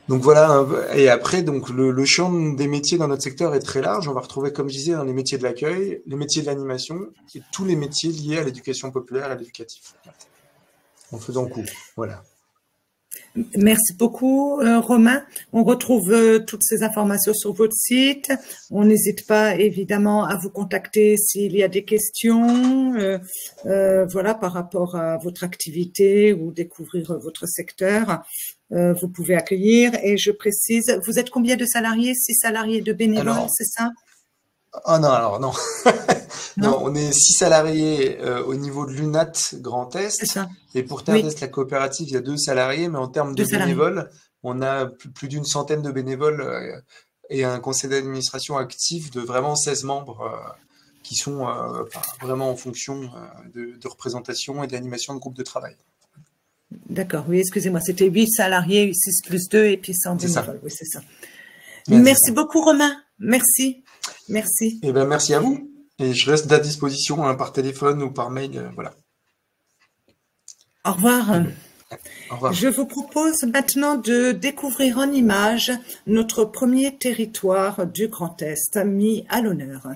Donc voilà, et après, donc le champ des métiers dans notre secteur est très large. On va retrouver, comme je disais, les métiers de l'accueil, les métiers de l'animation et tous les métiers liés à l'éducation populaire et à l'éducatif. En faisant court, voilà. Merci beaucoup, Romain. On retrouve toutes ces informations sur votre site. On n'hésite pas évidemment à vous contacter s'il y a des questions, voilà, par rapport à votre activité ou découvrir votre secteur. Vous pouvez accueillir. Et je précise, vous êtes combien de salariés? 6 salariés de bénévoles, c'est ça? Ah non, alors non. Non, on est 6 salariés au niveau de l'UNAT Grand Est. C'est ça. Et pour Terre d'Est, la coopérative, il y a 2 salariés, mais en termes de bénévoles, on a plus d'une centaine de bénévoles et un conseil d'administration actif de vraiment 16 membres qui sont vraiment en fonction de représentation et d'animation de groupes de travail. D'accord, oui, excusez-moi, c'était 8 salariés, 6 plus 2 et puis 100 bénévoles. Oui, c'est ça. Merci beaucoup, Romain. Merci. Merci. Eh ben, merci à vous. Et je reste à disposition, hein, par téléphone ou par mail. Voilà. Au revoir. Au revoir. Je vous propose maintenant de découvrir en images notre premier territoire du Grand Est mis à l'honneur.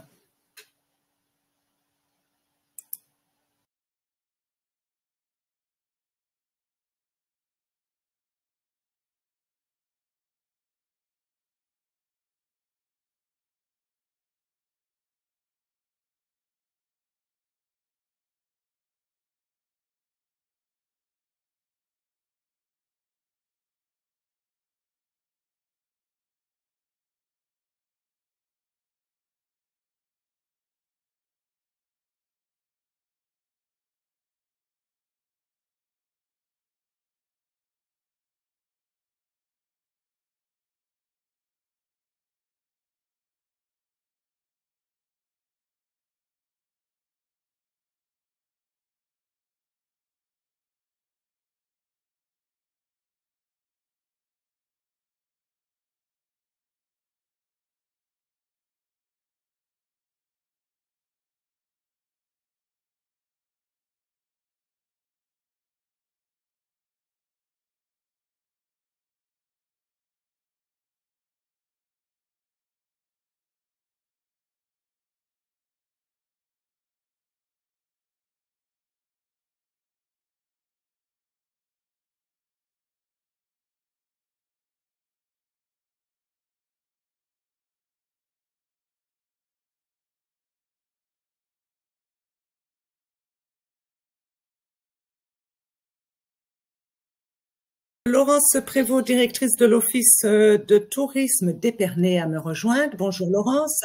Laurence Prévost, directrice de l'Office de tourisme d'Épernay, à me rejoindre. Bonjour Laurence.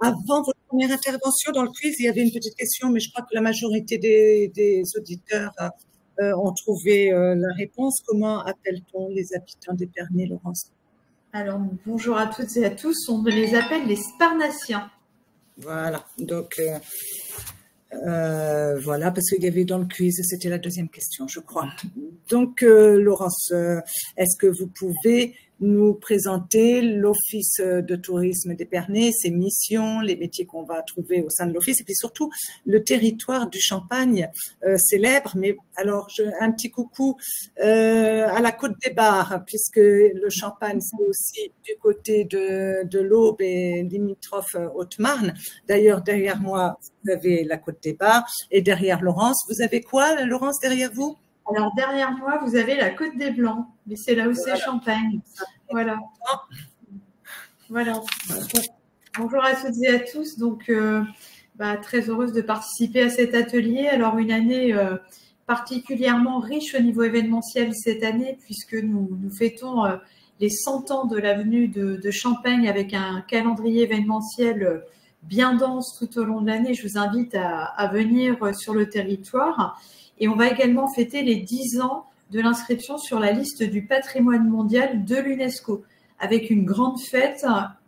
Avant votre première intervention dans le quiz, il y avait une petite question, mais je crois que la majorité des auditeurs ont trouvé la réponse. Comment appelle-t-on les habitants d'Épernay, Laurence? Alors, bonjour à toutes et à tous. On les appelle les Sparnassiens. Voilà, donc voilà, parce qu'il y avait dans le quiz, c'était la deuxième question, je crois. Donc, Laurence, est-ce que vous pouvez nous présenter l'Office de tourisme d'Épernay, ses missions, les métiers qu'on va trouver au sein de l'Office, et puis surtout le territoire du Champagne célèbre. Mais alors, un petit coucou à la Côte des Bars, puisque le Champagne, c'est aussi du côté de l'Aube et limitrophe Haute-Marne. D'ailleurs, derrière moi, vous avez la Côte des Bars, et derrière Laurence, vous avez quoi, Laurence, derrière vous? Alors, derrière moi, vous avez la Côte des Blancs, mais c'est là où c'est Champagne. Voilà. Voilà. Bonjour à toutes et à tous. Donc, très heureuse de participer à cet atelier. Alors, une année particulièrement riche au niveau événementiel cette année, puisque nous fêtons les 100 ans de l'avenue de Champagne avec un calendrier événementiel bien dense tout au long de l'année. Je vous invite à venir sur le territoire. Et on va également fêter les 10 ans de l'inscription sur la liste du patrimoine mondial de l'UNESCO, avec une grande fête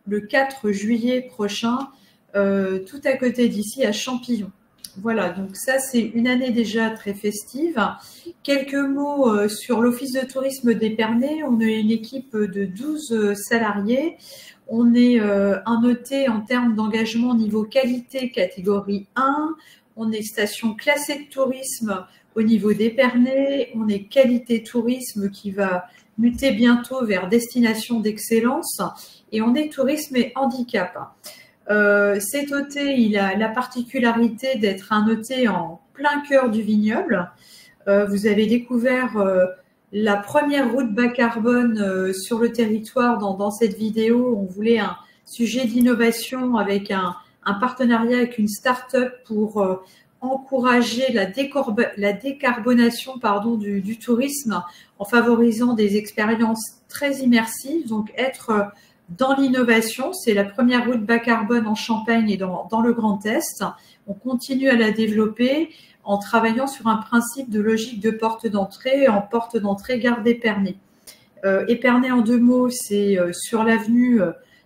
le 4 juillet prochain, tout à côté d'ici, à Champillon. Voilà, donc ça, c'est une année déjà très festive. Quelques mots sur l'Office de tourisme d'Épernay. On est une équipe de 12 salariés. On est noté en termes d'engagement niveau qualité, catégorie 1. On est station classée de tourisme au niveau d'Épernay. On est qualité tourisme qui va muter bientôt vers destination d'excellence. Et on est tourisme et handicap. Cet OT, il a la particularité d'être un OT en plein cœur du vignoble. Vous avez découvert la première route bas carbone sur le territoire dans cette vidéo. On voulait un sujet d'innovation avec un partenariat avec une start-up pour encourager la décarbonation du tourisme en favorisant des expériences très immersives. Donc, être dans l'innovation, c'est la première route bas carbone en Champagne et dans le Grand Est. On continue à la développer en travaillant sur un principe de logique de porte d'entrée, en porte d'entrée gare d'Épernay. Épernay, en 2 mots, c'est sur l'avenue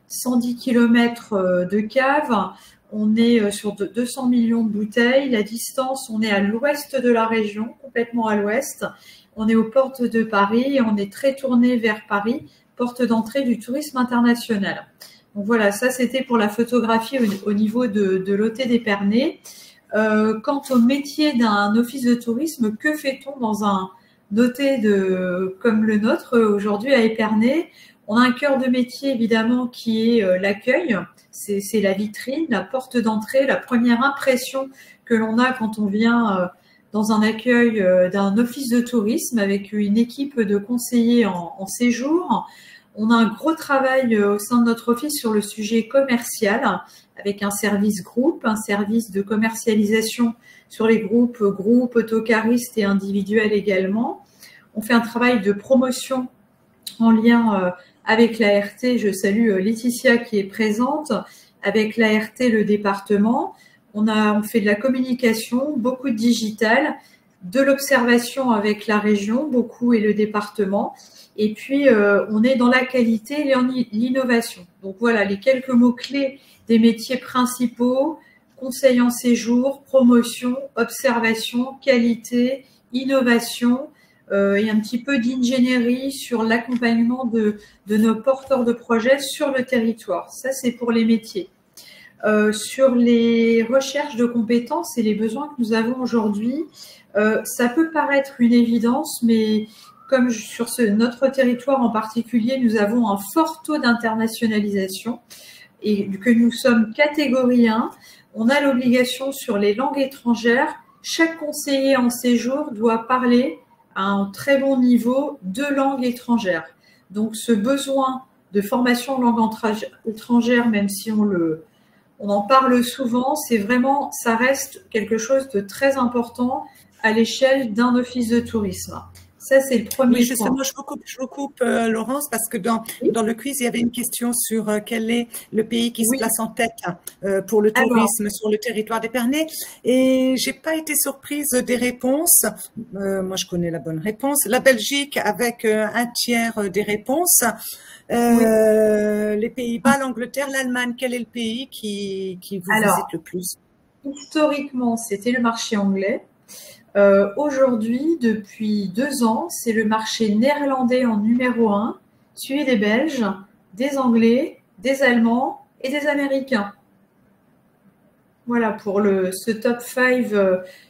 110 km de cave. On est sur 200 millions de bouteilles. La distance, on est à l'ouest de la région, complètement à l'ouest. On est aux portes de Paris et on est très tourné vers Paris, porte d'entrée du tourisme international. Donc voilà, ça c'était pour la photographie au niveau de l'OT d'Épernay. Quant au métier d'un office de tourisme, que fait-on dans un OT comme le nôtre aujourd'hui à Épernay? On a un cœur de métier évidemment qui est l'accueil. C'est la vitrine, la porte d'entrée, la première impression que l'on a quand on vient dans un accueil d'un office de tourisme avec une équipe de conseillers en séjour. On a un gros travail au sein de notre office sur le sujet commercial avec un service groupe, un service de commercialisation sur les groupes autocaristes et individuels également. On fait un travail de promotion en lien avec l'ART. Je salue Laetitia qui est présente, avec l'ART, le département. On fait de la communication, beaucoup de digital, de l'observation avec la région, beaucoup et le département. Et puis, on est dans la qualité et l'innovation. Donc voilà, les quelques mots-clés des métiers principaux: conseil en séjour, promotion, observation, qualité, innovation, et un petit peu d'ingénierie sur l'accompagnement de nos porteurs de projets sur le territoire. Ça, c'est pour les métiers. Sur les recherches de compétences et les besoins que nous avons aujourd'hui, ça peut paraître une évidence, mais comme sur notre territoire en particulier, nous avons un fort taux d'internationalisation et que nous sommes catégorie 1, on a l'obligation sur les langues étrangères. Chaque conseiller en séjour doit parler à un très bon niveau 2 langues étrangères. Donc, ce besoin de formation en langue étrangère, même si on en parle souvent, ça reste quelque chose de très important à l'échelle d'un office de tourisme. Ça, c'est le premier Oui, justement, point. je vous coupe Laurence, parce que dans le quiz, il y avait une question sur quel est le pays qui se place en tête pour le tourisme sur le territoire d'Épernay. Et j'ai pas été surprise des réponses. Moi, je connais la bonne réponse. La Belgique avec un tiers des réponses. Les Pays-Bas, l'Angleterre, l'Allemagne. Quel est le pays qui vous visite le plus? Historiquement, c'était le marché anglais. Aujourd'hui, depuis 2 ans, c'est le marché néerlandais en numéro 1, suivi des Belges, des Anglais, des Allemands et des Américains. Voilà pour ce top 5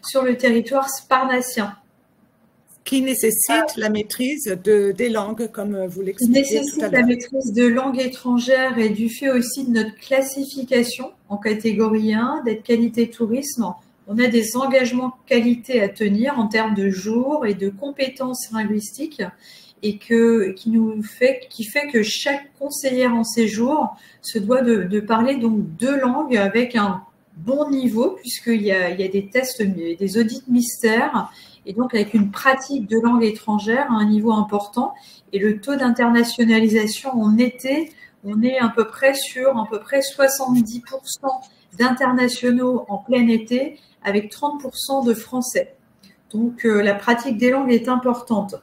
sur le territoire sparnassien. Qui nécessite la maîtrise des langues, comme vous l'expliquiez tout à l'heure. Nécessite la maîtrise de langues étrangères et du fait aussi de notre classification en catégorie 1, d'être qualité tourisme. On a des engagements qualité à tenir en termes de jours et de compétences linguistiques et qui fait que chaque conseillère en séjour se doit de parler donc 2 langues avec un bon niveau, puisqu'il y a des tests, des audits mystères, et donc avec une pratique de langue étrangère à un niveau important. Et le taux d'internationalisation en été, on est à peu près sur 70% d'internationaux en plein été, avec 30% de français. Donc la pratique des langues est importante.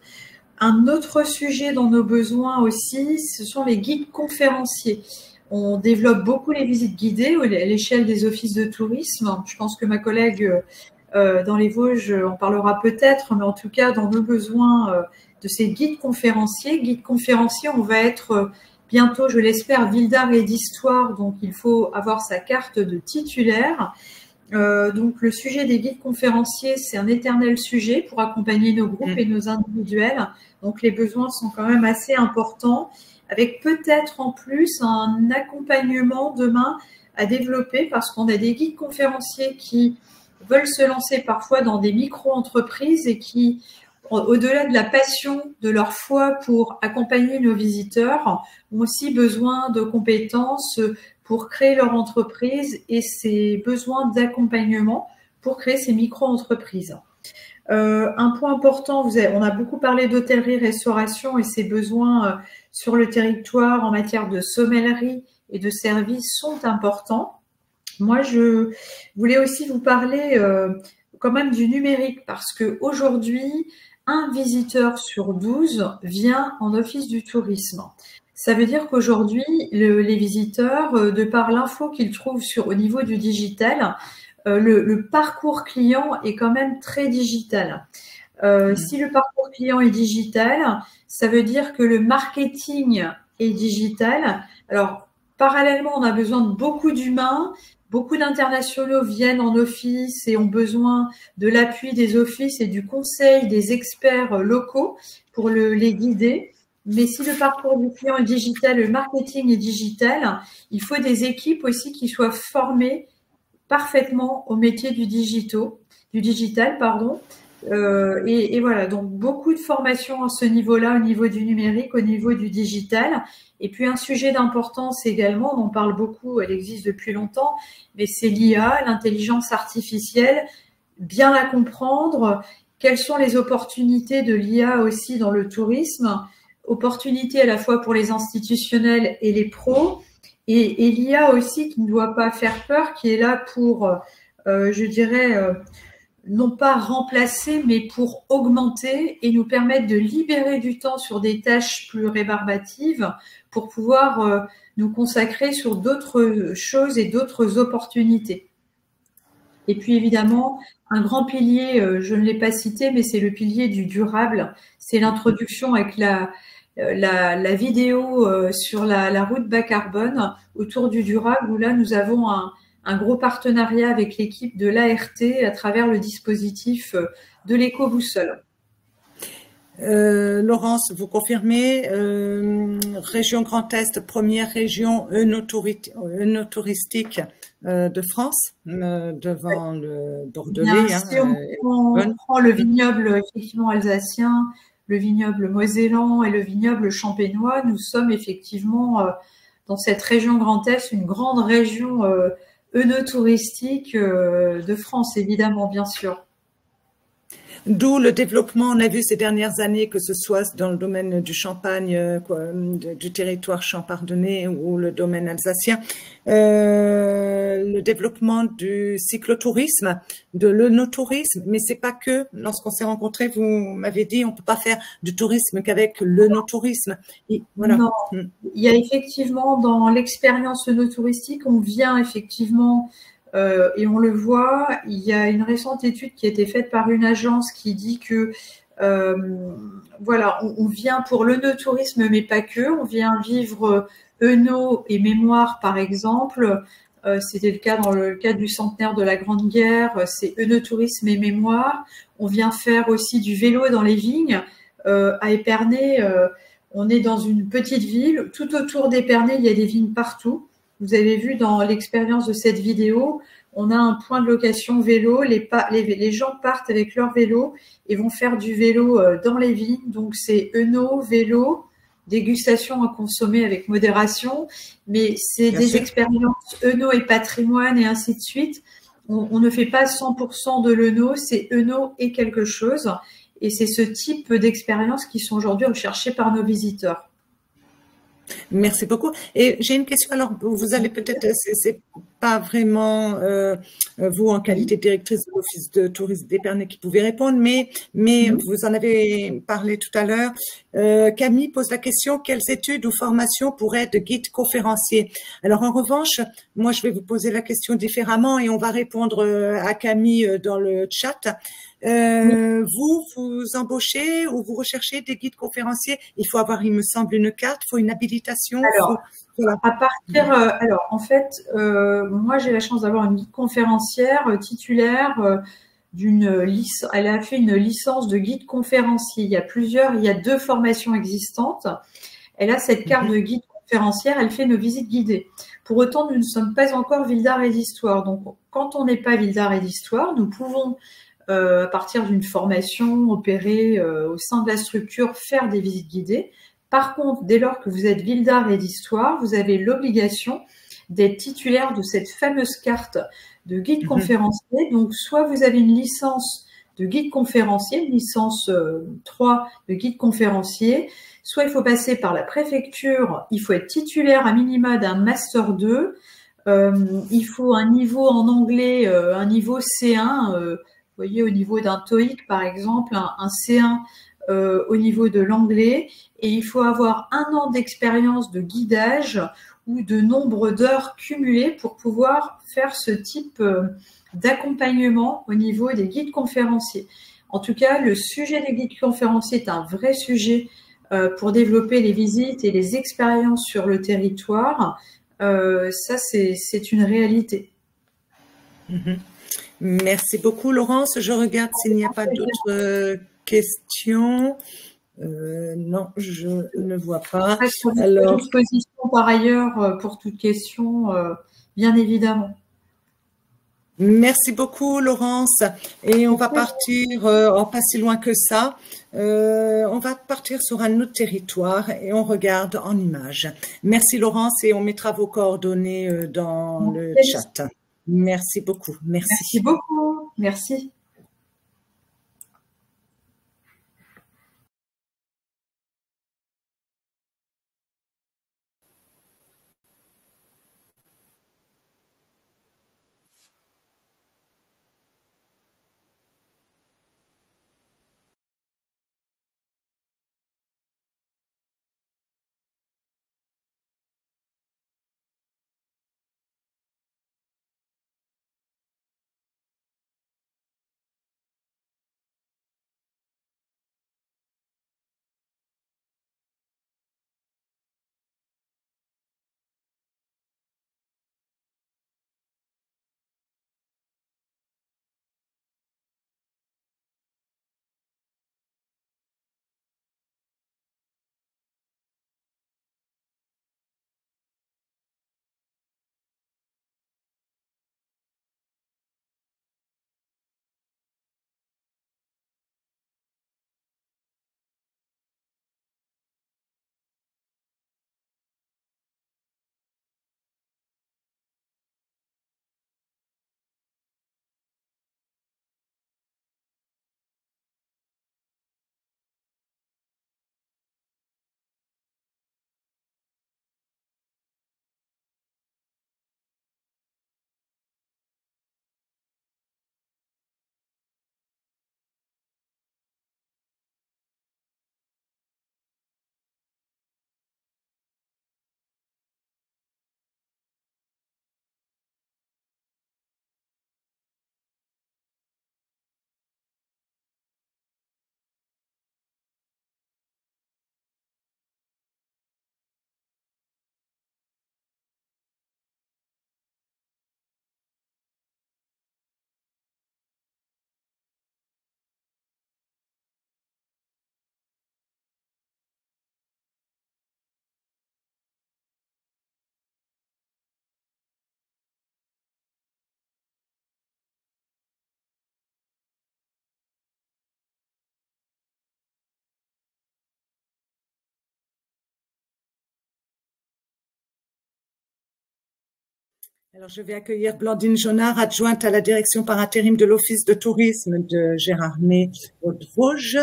Un autre sujet dans nos besoins aussi, ce sont les guides conférenciers. On développe beaucoup les visites guidées à l'échelle des offices de tourisme. Je pense que ma collègue dans les Vosges en parlera peut-être, mais en tout cas, dans nos besoins de ces guides conférenciers. Guides conférenciers, on va être bientôt, je l'espère, ville d'art et d'histoire, donc il faut avoir sa carte de titulaire. Donc le sujet des guides conférenciers, c'est un éternel sujet pour accompagner nos groupes et nos individuels. Donc les besoins sont quand même assez importants, avec peut-être en plus un accompagnement demain à développer, parce qu'on a des guides conférenciers qui veulent se lancer parfois dans des micro-entreprises et qui, au-delà de la passion, de leur foi pour accompagner nos visiteurs, ont aussi besoin de compétences pour créer leur entreprise et ces besoins d'accompagnement pour créer ces micro-entreprises. Un point important, on a beaucoup parlé d'hôtellerie-restauration et ces besoins sur le territoire en matière de sommellerie et de services sont importants. Moi, je voulais aussi vous parler quand même du numérique parce qu'aujourd'hui, un visiteur sur 12 vient en office du tourisme. Ça veut dire qu'aujourd'hui, les visiteurs, de par l'info qu'ils trouvent au niveau du digital, le parcours client est quand même très digital. Si le parcours client est digital, ça veut dire que le marketing est digital. Alors, parallèlement, on a besoin de beaucoup d'humains. Beaucoup d'internationaux viennent en office et ont besoin de l'appui des offices et du conseil des experts locaux pour les guider. Mais si le parcours du client est digital, le marketing est digital, il faut des équipes aussi qui soient formées parfaitement au métier du digital. Et voilà, donc beaucoup de formations à ce niveau-là, au niveau du numérique, au niveau du digital. Et puis un sujet d'importance également, on en parle beaucoup, elle existe depuis longtemps, mais c'est l'IA, l'intelligence artificielle, bien la comprendre. Quelles sont les opportunités de l'IA aussi dans le tourisme? Opportunités à la fois pour les institutionnels et les pros. Et l'IA aussi qui ne doit pas faire peur, qui est là pour, je dirais, non pas remplacer, mais pour augmenter et nous permettre de libérer du temps sur des tâches plus rébarbatives pour pouvoir nous consacrer sur d'autres choses et d'autres opportunités. Et puis évidemment, un grand pilier, je ne l'ai pas cité, mais c'est le pilier du durable. C'est l'introduction avec la vidéo sur la route bas carbone autour du durable, où là nous avons un gros partenariat avec l'équipe de l'ART à travers le dispositif de l'éco-boussole. Laurence, vous confirmez, région Grand Est, première région œnotouristique de France, devant le Bordelais. Si on prend le vignoble effectivement alsacien, le vignoble mosellan et le vignoble champenois, nous sommes effectivement dans cette région Grand Est, une grande région œnotouristique de France, évidemment, bien sûr. D'où le développement, on a vu ces dernières années, que ce soit dans le domaine du Champagne, du territoire champardonnais ou le domaine alsacien, le développement du cyclotourisme, de l'œnotourisme, mais c'est pas que. Lorsqu'on s'est rencontrés, vous m'avez dit, on peut pas faire du tourisme qu'avec l'œnotourisme. Voilà. Non, il y a effectivement dans l'expérience œnotouristique, on vient effectivement et on le voit, il y a une récente étude qui a été faite par une agence qui dit que voilà, on vient pour l'œnotourisme, mais pas que. On vient vivre œno et mémoire, par exemple. C'était le cas dans le cadre du centenaire de la Grande Guerre. C'est œnotourisme et mémoire. On vient faire aussi du vélo dans les vignes. À Épernay, on est dans une petite ville. Tout autour d'Épernay, il y a des vignes partout. Vous avez vu dans l'expérience de cette vidéo, on a un point de location vélo. Les gens partent avec leur vélo et vont faire du vélo dans les vignes. Donc, c'est œno, vélo, dégustation à consommer avec modération. Mais c'est des expériences œno et patrimoine et ainsi de suite. On ne fait pas 100% de l'œno, c'est œno et quelque chose. Et c'est ce type d'expériences qui sont aujourd'hui recherchées par nos visiteurs. Merci beaucoup. Et j'ai une question. Alors, vous allez peut-être, c'est pas vraiment vous en qualité de directrice de l'Office de tourisme d'Épernay qui pouvez répondre, mais vous en avez parlé tout à l'heure. Camille pose la question, quelles études ou formations pour être guide conférencier? Alors, en revanche, moi, je vais vous poser la question différemment et on va répondre à Camille dans le chat. Vous embauchez ou vous recherchez des guides conférenciers? Il faut avoir, il me semble, une carte, il faut une habilitation. Alors, voilà. Alors en fait, moi j'ai la chance d'avoir une guide conférencière titulaire elle a fait une licence de guide conférencier. Il y a 2 formations existantes. Elle a cette carte de guide conférencière, elle fait nos visites guidées. Pour autant, nous ne sommes pas encore ville d'art et d'histoire. Donc, quand on n'est pas ville d'art et d'histoire, nous pouvons à partir d'une formation opérée au sein de la structure, faire des visites guidées. Par contre, dès lors que vous êtes ville d'art et d'histoire, vous avez l'obligation d'être titulaire de cette fameuse carte de guide conférencier. Donc, soit vous avez une licence de guide conférencier, une licence 3 de guide conférencier, soit il faut passer par la préfecture, il faut être titulaire à minima d'un master 2, il faut un niveau en anglais, un niveau C1, vous voyez, au niveau d'un TOEIC, par exemple, un C1 au niveau de l'anglais, et il faut avoir 1 an d'expérience de guidage ou de nombre d'heures cumulées pour pouvoir faire ce type d'accompagnement au niveau des guides conférenciers. En tout cas, le sujet des guides conférenciers est un vrai sujet pour développer les visites et les expériences sur le territoire. Ça, c'est une réalité. Merci beaucoup, Laurence. Je regarde s'il n'y a pas d'autres questions. Non, je ne vois pas. Alors, à disposition par ailleurs pour toute question, bien évidemment. Merci beaucoup, Laurence. Et on va partir, pas si loin que ça. On va partir sur un autre territoire et on regarde en images. Merci, Laurence, et on mettra vos coordonnées dans le chat. Merci beaucoup. Merci. Merci beaucoup. Merci. Alors, je vais accueillir Blandine Jonard, adjointe à la direction par intérim de l'Office de tourisme de Gérardmer Haute-Vosges.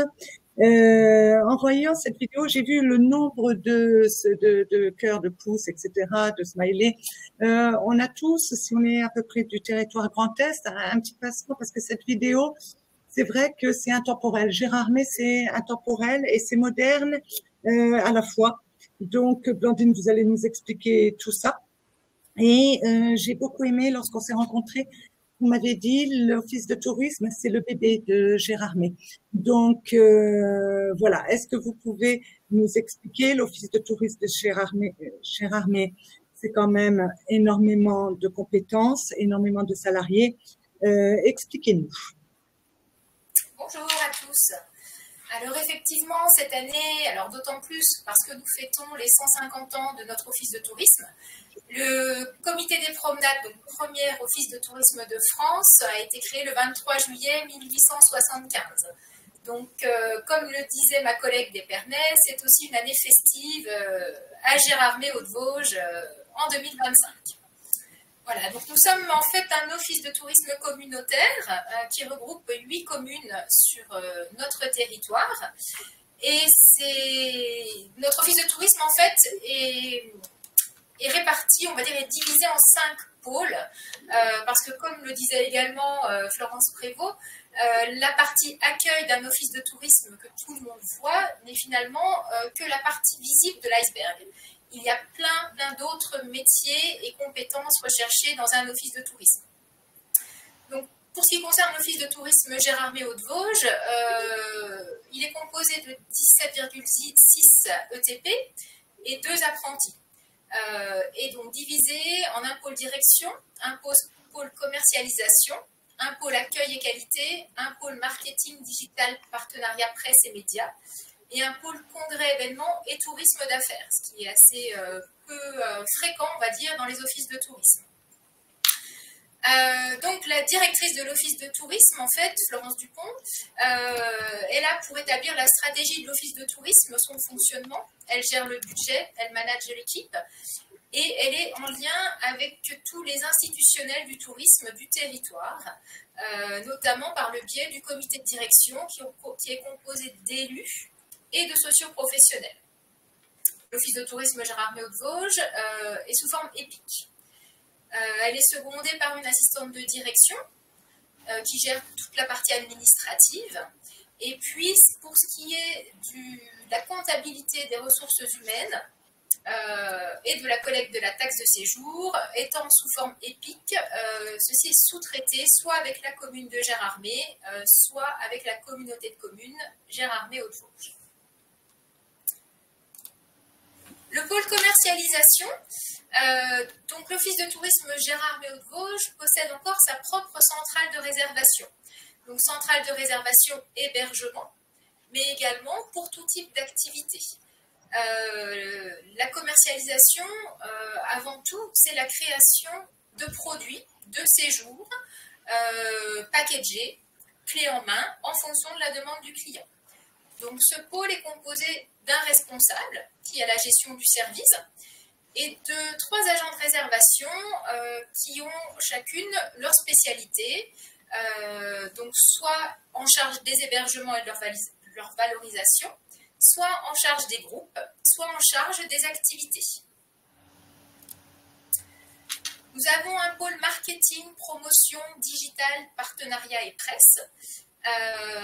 En voyant cette vidéo, j'ai vu le nombre de cœurs, de pouces, etc., de smileys. On a tous, si on est à peu près du territoire Grand Est, un petit passeport parce que cette vidéo, c'est vrai que c'est intemporel. Gérardmer, c'est intemporel et c'est moderne à la fois. Donc, Blandine, vous allez nous expliquer tout ça. Et j'ai beaucoup aimé lorsqu'on s'est rencontrés. Vous m'avez dit l'office de tourisme, c'est le bébé de Gérardmer. Donc voilà, est-ce que vous pouvez nous expliquer l'office de tourisme de Gérardmer? Gérardmer, c'est quand même énormément de compétences, énormément de salariés. Expliquez-nous. Bonjour à tous. Alors effectivement, cette année, alors d'autant plus parce que nous fêtons les 150 ans de notre office de tourisme, le comité des promenades, donc premier office de tourisme de France, a été créé le 23 juillet 1875. Donc, comme le disait ma collègue d'Épernay, c'est aussi une année festive à Gérardmer Haute-Vosges en 2025. Voilà, donc nous sommes en fait un office de tourisme communautaire qui regroupe 8 communes sur notre territoire. Et notre office de tourisme en fait est réparti, on va dire, est divisé en 5 pôles, parce que comme le disait également Florence Prévost, la partie accueil d'un office de tourisme que tout le monde voit n'est finalement que la partie visible de l'iceberg. Il y a plein d'autres métiers et compétences recherchées dans un office de tourisme. Donc, pour ce qui concerne l'office de tourisme Gérardmer Haute-Vosges, il est composé de 17,6 ETP et 2 apprentis. Et donc divisé en un pôle direction, un pôle commercialisation, un pôle accueil et qualité, un pôle marketing digital, partenariat presse et médias, et un pôle congrès, événements et tourisme d'affaires, ce qui est assez peu fréquent, on va dire, dans les offices de tourisme. Donc la directrice de l'office de tourisme, en fait, Florence Dupont, est là pour établir la stratégie de l'office de tourisme, son fonctionnement. Elle gère le budget, elle manage l'équipe et elle est en lien avec tous les institutionnels du tourisme du territoire, notamment par le biais du comité de direction qui est composé d'élus et de socioprofessionnels. L'office de tourisme Gérardmer Haute-Vosges est sous forme EPIC. Elle est secondée par une assistante de direction qui gère toute la partie administrative. Et puis, pour ce qui est de la comptabilité des ressources humaines et de la collecte de la taxe de séjour, étant sous forme EPIC, ceci est sous-traité soit avec la commune de Gérardmer, soit avec la communauté de communes Gérardmer Haute-Vosges. Le pôle commercialisation, donc l'office de tourisme Gérardmer Haute-Vosges possède encore sa propre centrale de réservation. Donc centrale de réservation hébergement, mais également pour tout type d'activité. La commercialisation, avant tout, c'est la création de produits, de séjours, packagés, clés en main, en fonction de la demande du client. Donc ce pôle est composé d'un responsable qui a la gestion du service et de 3 agents de réservation qui ont chacune leur spécialité, donc soit en charge des hébergements et de leur valorisation, soit en charge des groupes, soit en charge des activités. Nous avons un pôle marketing, promotion, digital, partenariat et presse,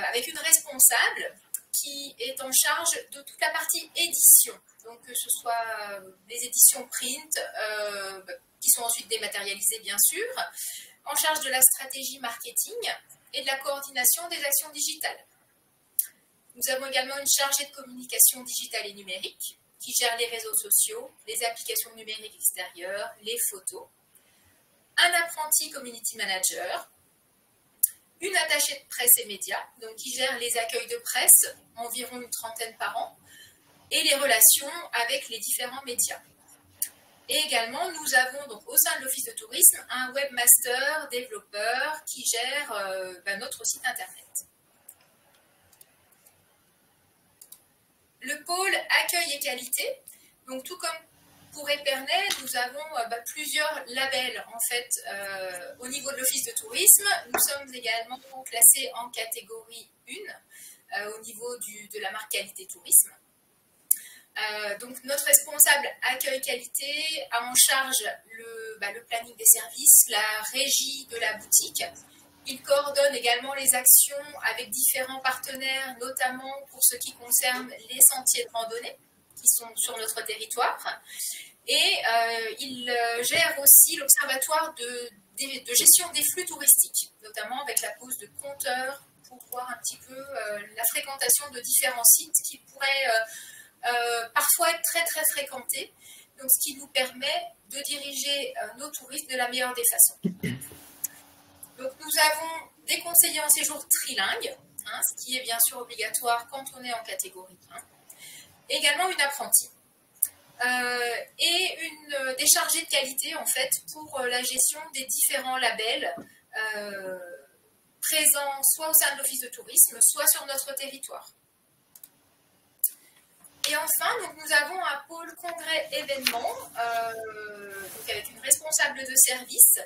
avec une responsable qui est en charge de toute la partie édition, donc que ce soit les éditions print, qui sont ensuite dématérialisées bien sûr, en charge de la stratégie marketing et de la coordination des actions digitales. Nous avons également une chargée de communication digitale et numérique qui gère les réseaux sociaux, les applications numériques extérieures, les photos, un apprenti community manager, une attachée de presse et médias, donc qui gère les accueils de presse, environ une 30aine par an, et les relations avec les différents médias. Et également, nous avons donc au sein de l'office de tourisme un webmaster développeur qui gère notre site internet. Le pôle accueil et qualité, donc tout comme Pour Épernay, nous avons plusieurs labels en fait au niveau de l'Office de tourisme. Nous sommes également classés en catégorie 1 au niveau de la marque qualité tourisme. Donc notre responsable accueil qualité a en charge le planning des services, la régie de la boutique. Il coordonne également les actions avec différents partenaires, notamment pour ce qui concerne les sentiers de randonnée qui sont sur notre territoire. Et il gère aussi l'observatoire de gestion des flux touristiques, notamment avec la pose de compteurs pour voir un petit peu la fréquentation de différents sites qui pourraient parfois être très très fréquentés. Donc, ce qui nous permet de diriger nos touristes de la meilleure des façons. Donc, nous avons des conseillers en séjour trilingues, ce qui est bien sûr obligatoire quand on est en catégorie 1. Également une apprentie. Et des chargés de qualité, en fait, pour la gestion des différents labels présents soit au sein de l'Office de tourisme, soit sur notre territoire. Et enfin, donc, nous avons un pôle congrès-événements, avec une responsable de service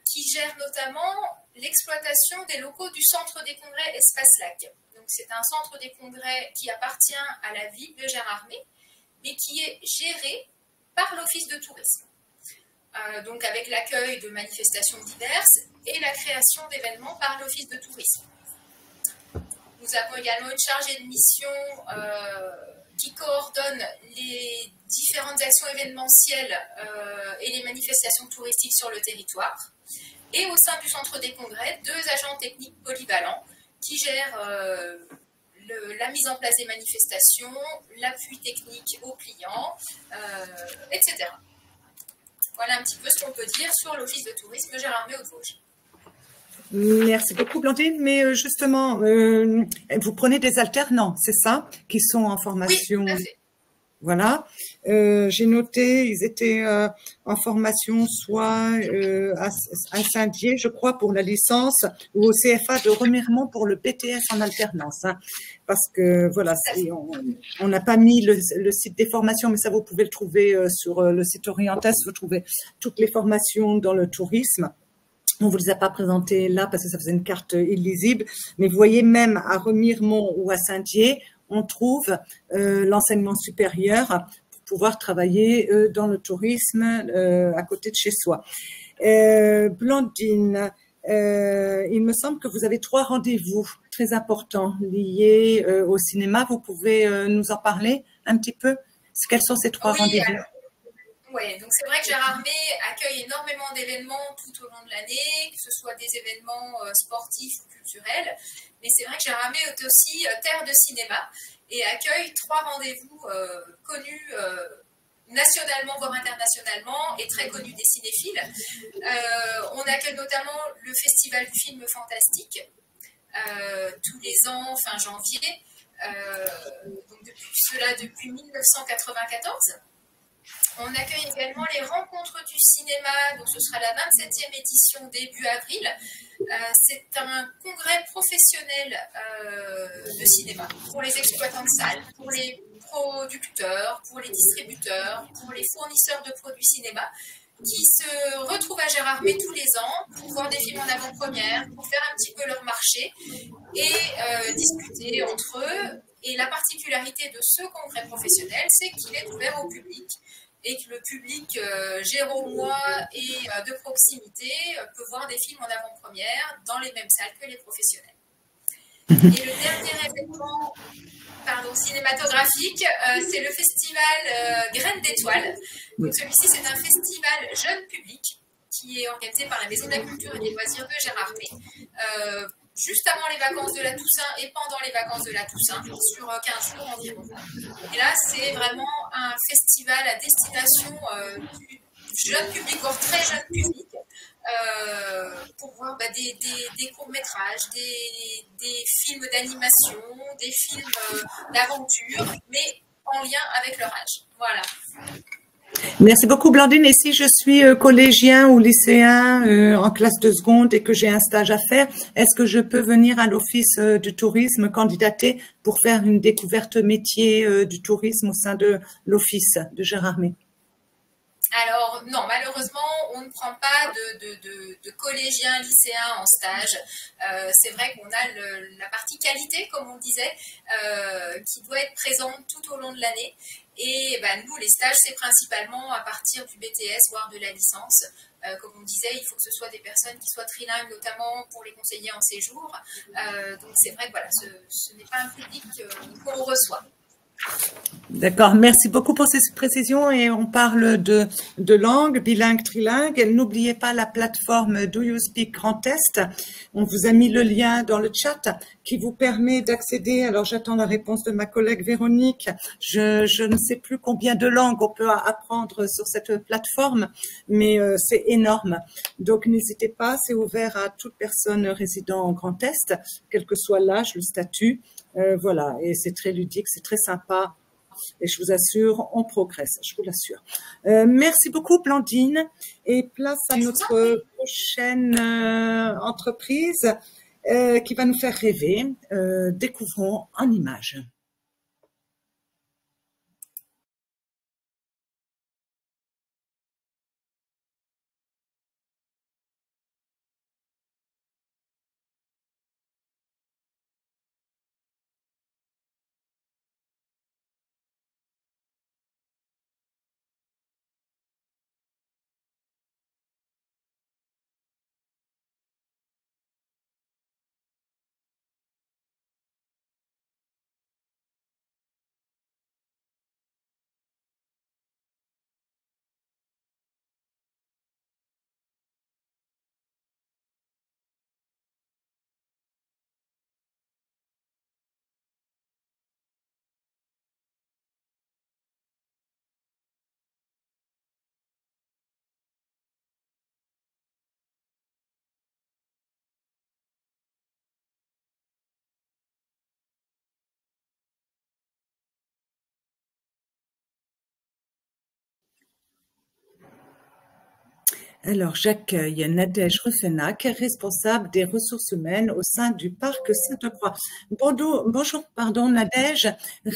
qui gère notamment l'exploitation des locaux du centre des congrès Espace Lac. Donc, c'est un centre des congrès qui appartient à la ville de Gérardmer, mais qui est géré par l'Office de tourisme. Donc, avec l'accueil de manifestations diverses et la création d'événements par l'Office de tourisme. Nous avons également une chargée de mission qui coordonne les différentes actions événementielles et les manifestations touristiques sur le territoire. Et au sein du centre des congrès, 2 agents techniques polyvalents qui gèrent la mise en place des manifestations, l'appui technique aux clients, etc. Voilà un petit peu ce qu'on peut dire sur l'Office de tourisme Gérardmer-Haute-Vosges. Merci beaucoup, Blandine. Mais justement, vous prenez des alternants, c'est ça, qui sont en formation? Oui, tout à fait. Voilà. J'ai noté, ils étaient en formation soit à Saint-Dié, je crois, pour la licence, ou au CFA de Remiremont pour le BTS en alternance. Parce que, voilà, on n'a pas mis le site des formations, mais ça, vous pouvez le trouver sur le site Orientes. Vous trouvez toutes les formations dans le tourisme. On ne vous les a pas présentées là parce que ça faisait une carte illisible, mais vous voyez même à Remiremont ou à Saint-Dié, on trouve l'enseignement supérieur pour pouvoir travailler dans le tourisme à côté de chez soi. Blandine, il me semble que vous avez 3 rendez-vous très importants liés au cinéma. Vous pouvez nous en parler un petit peu? Quels sont ces 3 rendez-vous? Oui, donc c'est vrai que Gérardmer accueille énormément d'événements tout au long de l'année, que ce soit des événements sportifs ou culturels, mais c'est vrai que Gérardmer est aussi terre de cinéma et accueille 3 rendez-vous connus nationalement, voire internationalement, et très connus des cinéphiles. On accueille notamment le Festival du film fantastique, tous les ans, fin janvier, donc depuis 1994. On accueille également les rencontres du cinéma, donc ce sera la 27e édition début avril. C'est un congrès professionnel de cinéma pour les exploitants de salles, pour les producteurs, pour les distributeurs, pour les fournisseurs de produits cinéma qui se retrouvent à Gérardmer tous les ans pour voir des films en avant-première, pour faire un petit peu leur marché et discuter entre eux. Et la particularité de ce congrès professionnel, c'est qu'il est ouvert au public et que le public géromois et de proximité peut voir des films en avant-première dans les mêmes salles que les professionnels. Et le dernier événement cinématographique, c'est le festival Graines d'étoiles. Donc celui-ci, c'est un festival jeune public qui est organisé par la Maison de la Culture et des Loisirs de Gérardmer. Juste avant les vacances de la Toussaint et pendant les vacances de la Toussaint, sur 15 jours environ. Et là, c'est vraiment un festival à destination du jeune public, voire très jeune public, pour voir des courts-métrages, des films d'animation, des films d'aventure, mais en lien avec leur âge. Voilà. Merci beaucoup, Blandine. Et si je suis collégien ou lycéen en classe de seconde et que j'ai un stage à faire, est-ce que je peux venir à l'Office du tourisme candidater pour faire une découverte métier du tourisme au sein de l'Office de Gérardmer? Alors non, malheureusement, on ne prend pas de collégiens, lycéens en stage. C'est vrai qu'on a la partie qualité, comme on disait, qui doit être présente tout au long de l'année. Et nous, les stages, c'est principalement à partir du BTS, voire de la licence. Comme on disait, il faut que ce soit des personnes qui soient trilingues, notamment pour les conseillers en séjour. Donc c'est vrai que voilà, ce n'est pas un public qu'on reçoit. D'accord, merci beaucoup pour ces précisions et on parle de langue, bilingue, trilingue. Et n'oubliez pas la plateforme Do You Speak Grand Test. On vous a mis le lien dans le chat qui vous permet d'accéder. Alors j'attends la réponse de ma collègue Véronique. Je ne sais plus combien de langues on peut apprendre sur cette plateforme, mais c'est énorme. Donc n'hésitez pas, c'est ouvert à toute personne résidant en Grand Est, quel que soit l'âge, le statut. Voilà, et c'est très ludique, c'est très sympa et je vous assure, on progresse, je vous l'assure. Merci beaucoup Blandine et place à notre prochaine entreprise qui va nous faire rêver. Découvrons en images. Alors, j'accueille Nadège Rufenac, responsable des ressources humaines au sein du parc Sainte-Croix. Bonjour, Nadège.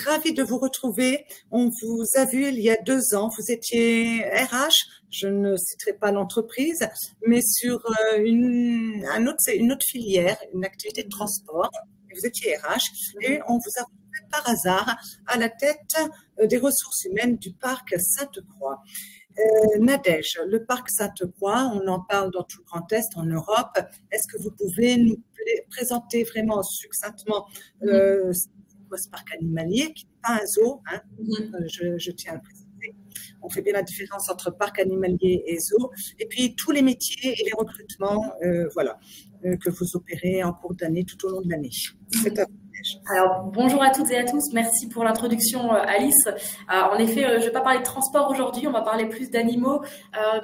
Ravie de vous retrouver. On vous a vu il y a 2 ans. Vous étiez RH, je ne citerai pas l'entreprise, mais sur une autre filière, une activité de transport. Vous étiez RH et on vous a retrouvé par hasard à la tête des ressources humaines du parc Sainte-Croix. Nadège, le parc Sainte-Croix, on en parle dans tout le Grand Est, en Europe. Est-ce que vous pouvez nous présenter vraiment succinctement ce parc animalier, qui n'est pas un zoo, hein, je tiens à le préciser. On fait bien la différence entre parc animalier et zoo. Et puis, tous les métiers et les recrutements voilà, que vous opérez en cours d'année, tout au long de l'année. C'est à vous. Alors, bonjour à toutes et à tous. Merci pour l'introduction, Alice. En effet, je ne vais pas parler de transport aujourd'hui, on va parler plus d'animaux,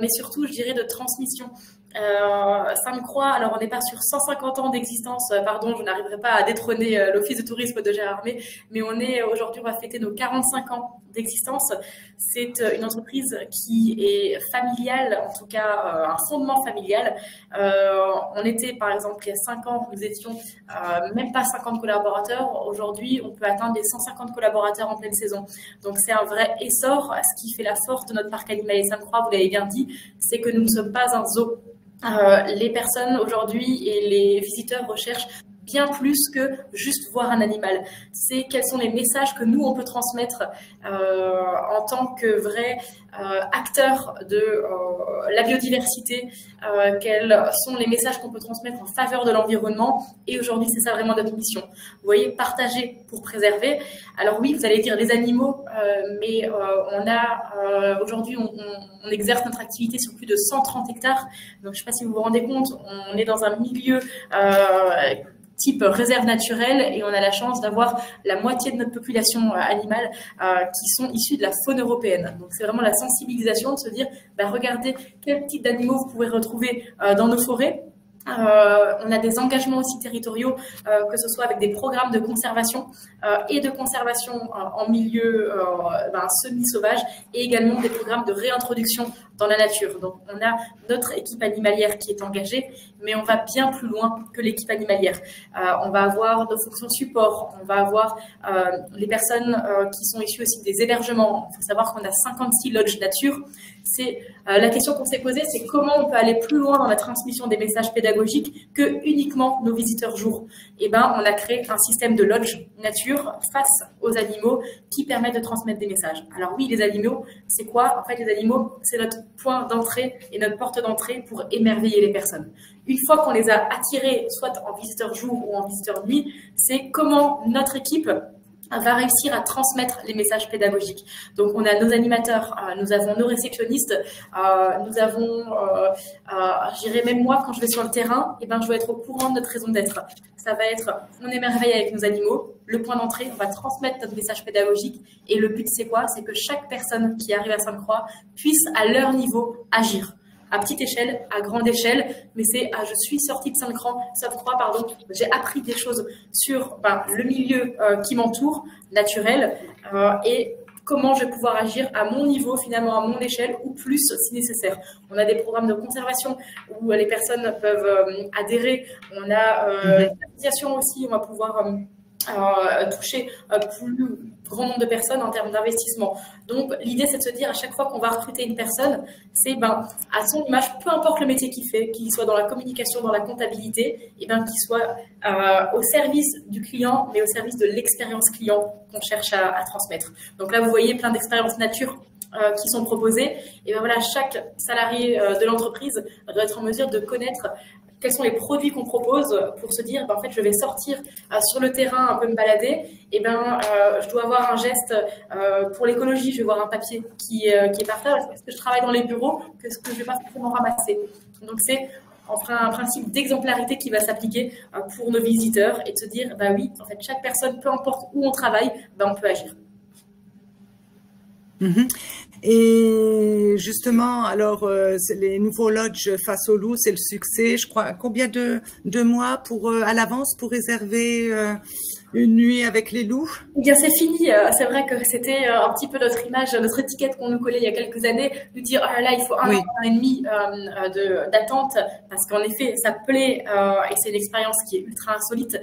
mais surtout, je dirais, de transmission. Sainte-Croix, alors on n'est pas sur 150 ans d'existence, pardon, je n'arriverai pas à détrôner l'office de tourisme de Gérard May, mais on est aujourd'hui, on va fêter nos 45 ans d'existence. C'est une entreprise qui est familiale, en tout cas un fondement familial. On était, par exemple, il y a 5 ans, nous étions même pas 50 collaborateurs. Aujourd'hui, on peut atteindre les 150 collaborateurs en pleine saison. Donc, c'est un vrai essor. Ce qui fait la force de notre parc animalier Sainte-Croix, vous l'avez bien dit, c'est que nous ne sommes pas un zoo. Les personnes aujourd'hui et les visiteurs recherchent bien plus que juste voir un animal. C'est quels sont les messages que nous, on peut transmettre en tant que vrais acteurs de la biodiversité, quels sont les messages qu'on peut transmettre en faveur de l'environnement. Et aujourd'hui, c'est ça vraiment notre mission. Vous voyez, partager pour préserver. Alors oui, vous allez dire les animaux, mais on a aujourd'hui, on exerce notre activité sur plus de 130 hectares. Donc, je ne sais pas si vous vous rendez compte, on est dans un milieu type réserve naturelle et on a la chance d'avoir la moitié de notre population animale qui sont issus de la faune européenne. Donc c'est vraiment la sensibilisation de se dire, regardez quel type d'animaux vous pouvez retrouver dans nos forêts. On a des engagements aussi territoriaux, que ce soit avec des programmes de conservation et de conservation en milieu semi-sauvage, et également des programmes de réintroduction dans la nature. Donc, on a notre équipe animalière qui est engagée, mais on va bien plus loin que l'équipe animalière. On va avoir nos fonctions support, on va avoir les personnes qui sont issues aussi des hébergements. Il faut savoir qu'on a 56 lodges nature. C'est la question qu'on s'est posée, c'est comment on peut aller plus loin dans la transmission des messages pédagogiques que uniquement nos visiteurs jour. Et ben, on a créé un système de lodge nature face aux animaux qui permet de transmettre des messages. Alors oui, les animaux, c'est quoi? En fait, les animaux, c'est notre point d'entrée et notre porte d'entrée pour émerveiller les personnes. Une fois qu'on les a attirés, soit en visiteur jour ou en visiteur nuit, c'est comment notre équipe va réussir à transmettre les messages pédagogiques. Donc, on a nos animateurs, nous avons nos réceptionnistes, nous avons, je dirais même moi, quand je vais sur le terrain, eh ben, je dois être au courant de notre raison d'être. Ça va être, on émerveille avec nos animaux, le point d'entrée, on va transmettre notre message pédagogique, et le but, c'est quoi? C'est que chaque personne qui arrive à Sainte-Croix puisse, à leur niveau, agir. À petite échelle, à grande échelle, mais c'est je suis sortie de Sainte-Croix, j'ai appris des choses sur le milieu qui m'entoure, naturel, et comment je vais pouvoir agir à mon niveau, finalement à mon échelle, ou plus si nécessaire. On a des programmes de conservation où les personnes peuvent adhérer, on a une association aussi, on va pouvoir toucher plus grand nombre de personnes en termes d'investissement. Donc, l'idée, c'est de se dire, à chaque fois qu'on va recruter une personne, c'est à son image, peu importe le métier qu'il fait, qu'il soit dans la communication, dans la comptabilité, et qu'il soit au service du client, mais au service de l'expérience client qu'on cherche à transmettre. Donc là, vous voyez plein d'expériences nature qui sont proposées. Et voilà, chaque salarié de l'entreprise doit être en mesure de connaître quels sont les produits qu'on propose pour se dire, en fait, je vais sortir sur le terrain, un peu me balader, et je dois avoir un geste pour l'écologie, je vais voir un papier qui est par terre, est-ce que je travaille dans les bureaux, qu'est-ce que je vais pas forcément ramasser. Donc, c'est enfin un principe d'exemplarité qui va s'appliquer pour nos visiteurs et de se dire, oui, en fait, chaque personne, peu importe où on travaille, on peut agir. Et justement, alors, les nouveaux lodges face au loup, c'est le succès. Je crois, combien de mois à l'avance pour réserver une nuit avec les loups? Eh bien, c'est fini. C'est vrai que c'était un petit peu notre image, notre étiquette qu'on nous collait il y a quelques années, de dire, oh là là, il faut un an et demi d'attente, parce qu'en effet, ça plaît, et c'est une expérience qui est ultra insolite,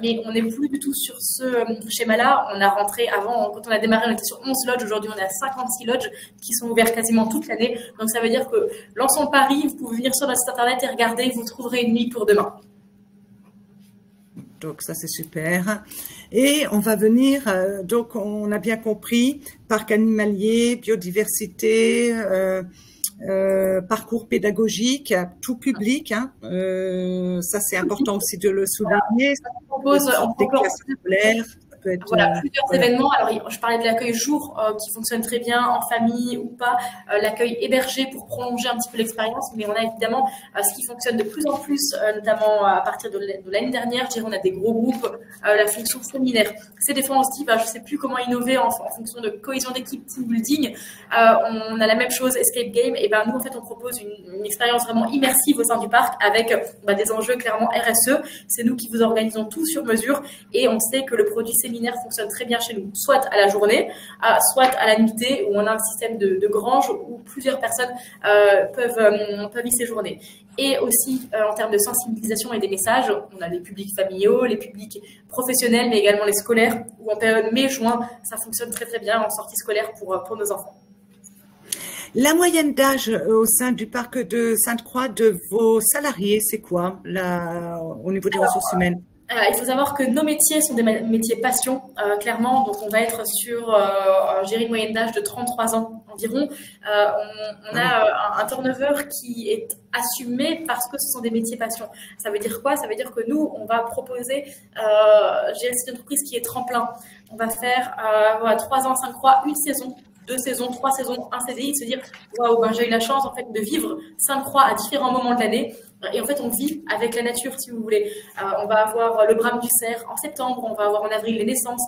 mais on n'est plus du tout sur ce schéma-là. On a rentré avant, quand on a démarré, on était sur 11 lodges. Aujourd'hui, on a 56 lodges qui sont ouverts quasiment toute l'année. Donc, ça veut dire que lançons le pari, vous pouvez venir sur notre site internet et regarder, vous trouverez une nuit pour demain. Donc, ça, c'est super. Et on va venir, donc, on a bien compris, parc animalier, biodiversité, parcours pédagogique, tout public. Ça, c'est important aussi de le souligner. On propose des classes scolaires. Plusieurs événements. Alors, je parlais de l'accueil jour qui fonctionne très bien en famille ou pas, l'accueil hébergé pour prolonger un petit peu l'expérience, mais on a évidemment ce qui fonctionne de plus en plus, notamment à partir de l'année dernière, je dirais, on a des gros groupes, la fonction séminaire. C'est des fois, on se dit, je sais plus comment innover en fonction de cohésion d'équipe, team building. On a la même chose, escape game, et nous, en fait, on propose une expérience vraiment immersive au sein du parc avec des enjeux clairement RSE. C'est nous qui vous organisons tout sur mesure, et on sait que le produit séminaire fonctionne très bien chez nous, soit à la journée, soit à la nuitée, où on a un système de grange où plusieurs personnes peuvent y séjourner. Et aussi, en termes de sensibilisation et des messages, on a les publics familiaux, les publics professionnels, mais également les scolaires, où en période mai-juin, ça fonctionne très très bien en sortie scolaire pour nos enfants. La moyenne d'âge au sein du parc de Sainte-Croix de vos salariés, c'est quoi au niveau des ressources humaines? Il faut savoir que nos métiers sont des métiers passion, clairement. Donc, on va être sur, je dirais, une moyenne d'âge de 33 ans environ. On a un turnover qui est assumé parce que ce sont des métiers passion. Ça veut dire quoi? Ça veut dire que nous, on va proposer, c'est une entreprise qui est tremplin. On va faire 3 ans, 5 croix, une saison, 2 saisons, 3 saisons, un CDI, de se dire, waouh, j'ai eu la chance en fait de vivre 5 croix à différents moments de l'année. Et en fait, on vit avec la nature, si vous voulez. On va avoir le brame du cerf en septembre, on va avoir en avril les naissances.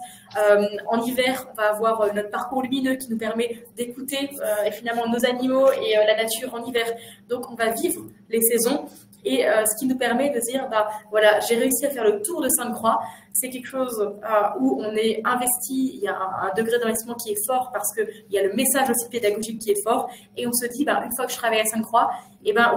En hiver, on va avoir notre parcours lumineux qui nous permet d'écouter finalement nos animaux et la nature en hiver. Donc, on va vivre les saisons. Et ce qui nous permet de dire, voilà, j'ai réussi à faire le tour de Sainte-Croix. C'est quelque chose où on est investi, il y a un degré d'investissement qui est fort parce qu'il y a le message aussi pédagogique qui est fort. Et on se dit, une fois que je travaille à Sainte-Croix,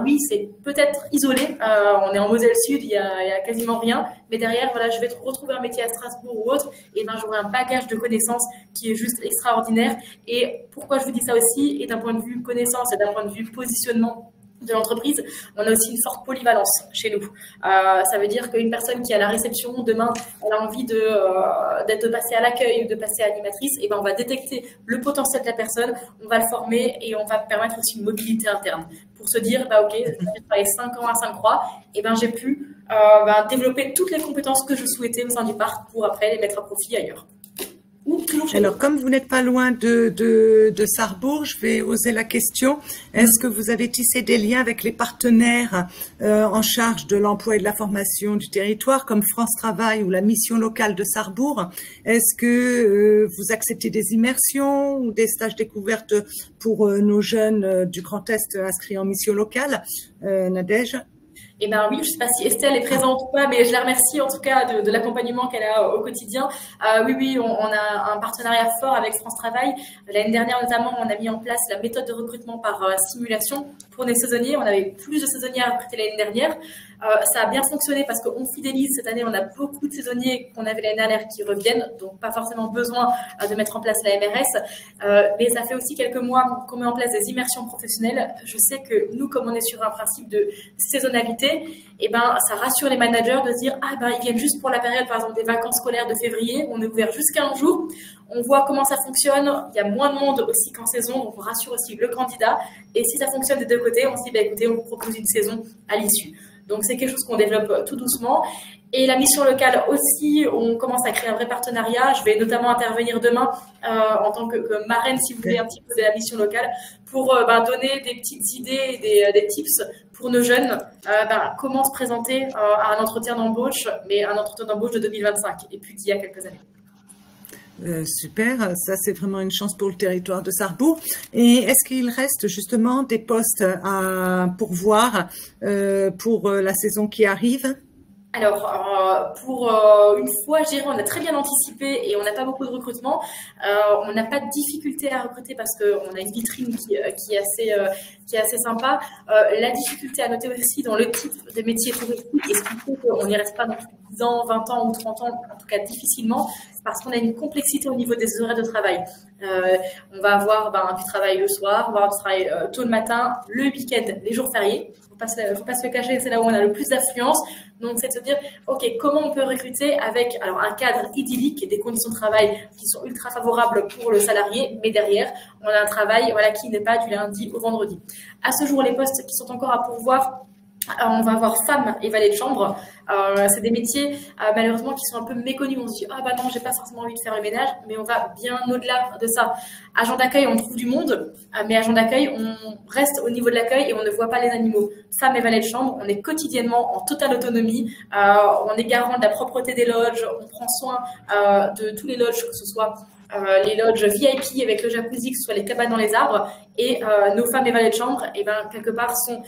oui, c'est peut-être isolé. On est en Moselle-Sud, il y a quasiment rien. Mais derrière, voilà, je vais retrouver un métier à Strasbourg ou autre. J'aurai un bagage de connaissances qui est juste extraordinaire. Et pourquoi je vous dis ça aussi, et d'un point de vue connaissance et d'un point de vue positionnement de l'entreprise, on a aussi une forte polyvalence chez nous. Ça veut dire qu'une personne qui est à la réception, demain, elle a envie d'être passée à l'accueil ou de passer à l'animatrice, on va détecter le potentiel de la personne, on va le former et on va permettre aussi une mobilité interne pour se dire, OK, j'ai travaillé 5 ans à Sainte-Croix, j'ai pu développer toutes les compétences que je souhaitais au sein du parc pour après les mettre à profit ailleurs. Alors, comme vous n'êtes pas loin de Sarrebourg, je vais oser la question. Est-ce que vous avez tissé des liens avec les partenaires en charge de l'emploi et de la formation du territoire, comme France Travail ou la mission locale de Sarrebourg? Est-ce que vous acceptez des immersions ou des stages découvertes pour nos jeunes du Grand Est inscrits en mission locale? Nadège? Oui, je ne sais pas si Estelle est présente ou pas, mais je la remercie en tout cas de l'accompagnement qu'elle a au quotidien. Oui, on a un partenariat fort avec France Travail. L'année dernière notamment, on a mis en place la méthode de recrutement par simulation pour les saisonniers. On avait plus de saisonniers à recruter l'année dernière. Ça a bien fonctionné parce qu'on fidélise. Cette année, on a beaucoup de saisonniers qu'on avait l'année dernière qui reviennent, donc pas forcément besoin de mettre en place la MRS. Mais ça fait aussi quelques mois qu'on met en place des immersions professionnelles. Je sais que nous, comme on est sur un principe de saisonnalité, ça rassure les managers de se dire ils viennent juste pour la période, par exemple, des vacances scolaires de février. On est ouvert jusqu'à un jour. On voit comment ça fonctionne. Il y a moins de monde aussi qu'en saison, donc on rassure aussi le candidat. Et si ça fonctionne des deux côtés, on se dit écoutez, on vous propose une saison à l'issue. Donc, c'est quelque chose qu'on développe tout doucement. Et la mission locale aussi, on commence à créer un vrai partenariat. Je vais notamment intervenir demain en tant que marraine, si vous voulez, un petit peu de la mission locale pour donner des petites idées, des tips pour nos jeunes. Comment se présenter à un entretien d'embauche, mais un entretien d'embauche de 2025 et puis d'il y a quelques années. Super, ça c'est vraiment une chance pour le territoire de Sarrebourg. Et est-ce qu'il reste justement des postes à pourvoir pour la saison qui arrive? Alors, pour une fois, je dirais, on a très bien anticipé et on n'a pas beaucoup de recrutement. On n'a pas de difficulté à recruter parce qu'on a une vitrine qui est assez sympa. La difficulté à noter aussi dans le type de métier touristique, et ce qui fait qu'on n'y reste pas dans 10 ans, 20 ans ou 30 ans, en tout cas difficilement, parce qu'on a une complexité au niveau des horaires de travail. On va avoir du travail le soir, on va avoir du travail tôt le matin, le week-end, les jours fériés. Faut pas se le cacher, c'est là où on a le plus d'affluence. Donc, c'est de se dire, OK, comment on peut recruter avec un cadre idyllique et des conditions de travail qui sont ultra favorables pour le salarié, mais derrière, on a un travail qui n'est pas du lundi au vendredi. À ce jour, les postes qui sont encore à pourvoir, on va avoir femmes et valets de chambre. C'est des métiers malheureusement qui sont un peu méconnus. On se dit non, j'ai pas forcément envie de faire le ménage, mais on va bien au-delà de ça. Agent d'accueil, on trouve du monde, mais agent d'accueil, on reste au niveau de l'accueil et on ne voit pas les animaux. Femmes et valets de chambre, on est quotidiennement en totale autonomie. On est garant de la propreté des loges, on prend soin de tous les loges, que ce soit les loges VIP avec le jacuzzi, que ce soit les cabanes dans les arbres, et nos femmes et valets de chambre, quelque part sont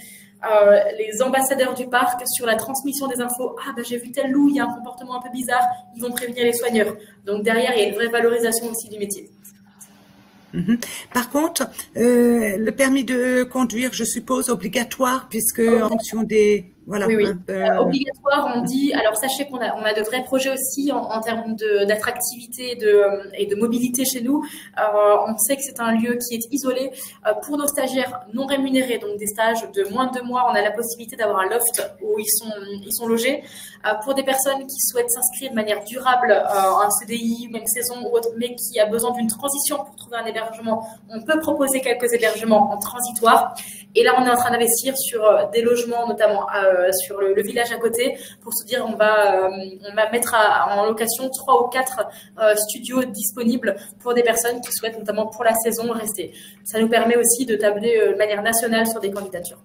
les ambassadeurs du parc sur la transmission des infos. J'ai vu tel loup, il y a un comportement un peu bizarre, ils vont prévenir les soigneurs. Donc derrière, il y a une vraie valorisation aussi du métier. Par contre, le permis de conduire, je suppose, obligatoire, puisque en fonction des... Voilà, oui. Obligatoire, on dit. Alors, sachez qu'on a de vrais projets aussi en termes d'attractivité et de mobilité chez nous. On sait que c'est un lieu qui est isolé. Pour nos stagiaires non rémunérés, donc des stages de moins de 2 mois, on a la possibilité d'avoir un loft où ils sont logés. Pour des personnes qui souhaitent s'inscrire de manière durable, un CDI, même saison ou autre, mais qui a besoin d'une transition pour trouver un hébergement, on peut proposer quelques hébergements en transitoire. Et là, on est en train d'investir sur des logements, notamment sur le village à côté, pour se dire on va mettre en location 3 ou 4 studios disponibles pour des personnes qui souhaitent, notamment pour la saison, rester. Ça nous permet aussi de tabler de manière nationale sur des candidatures.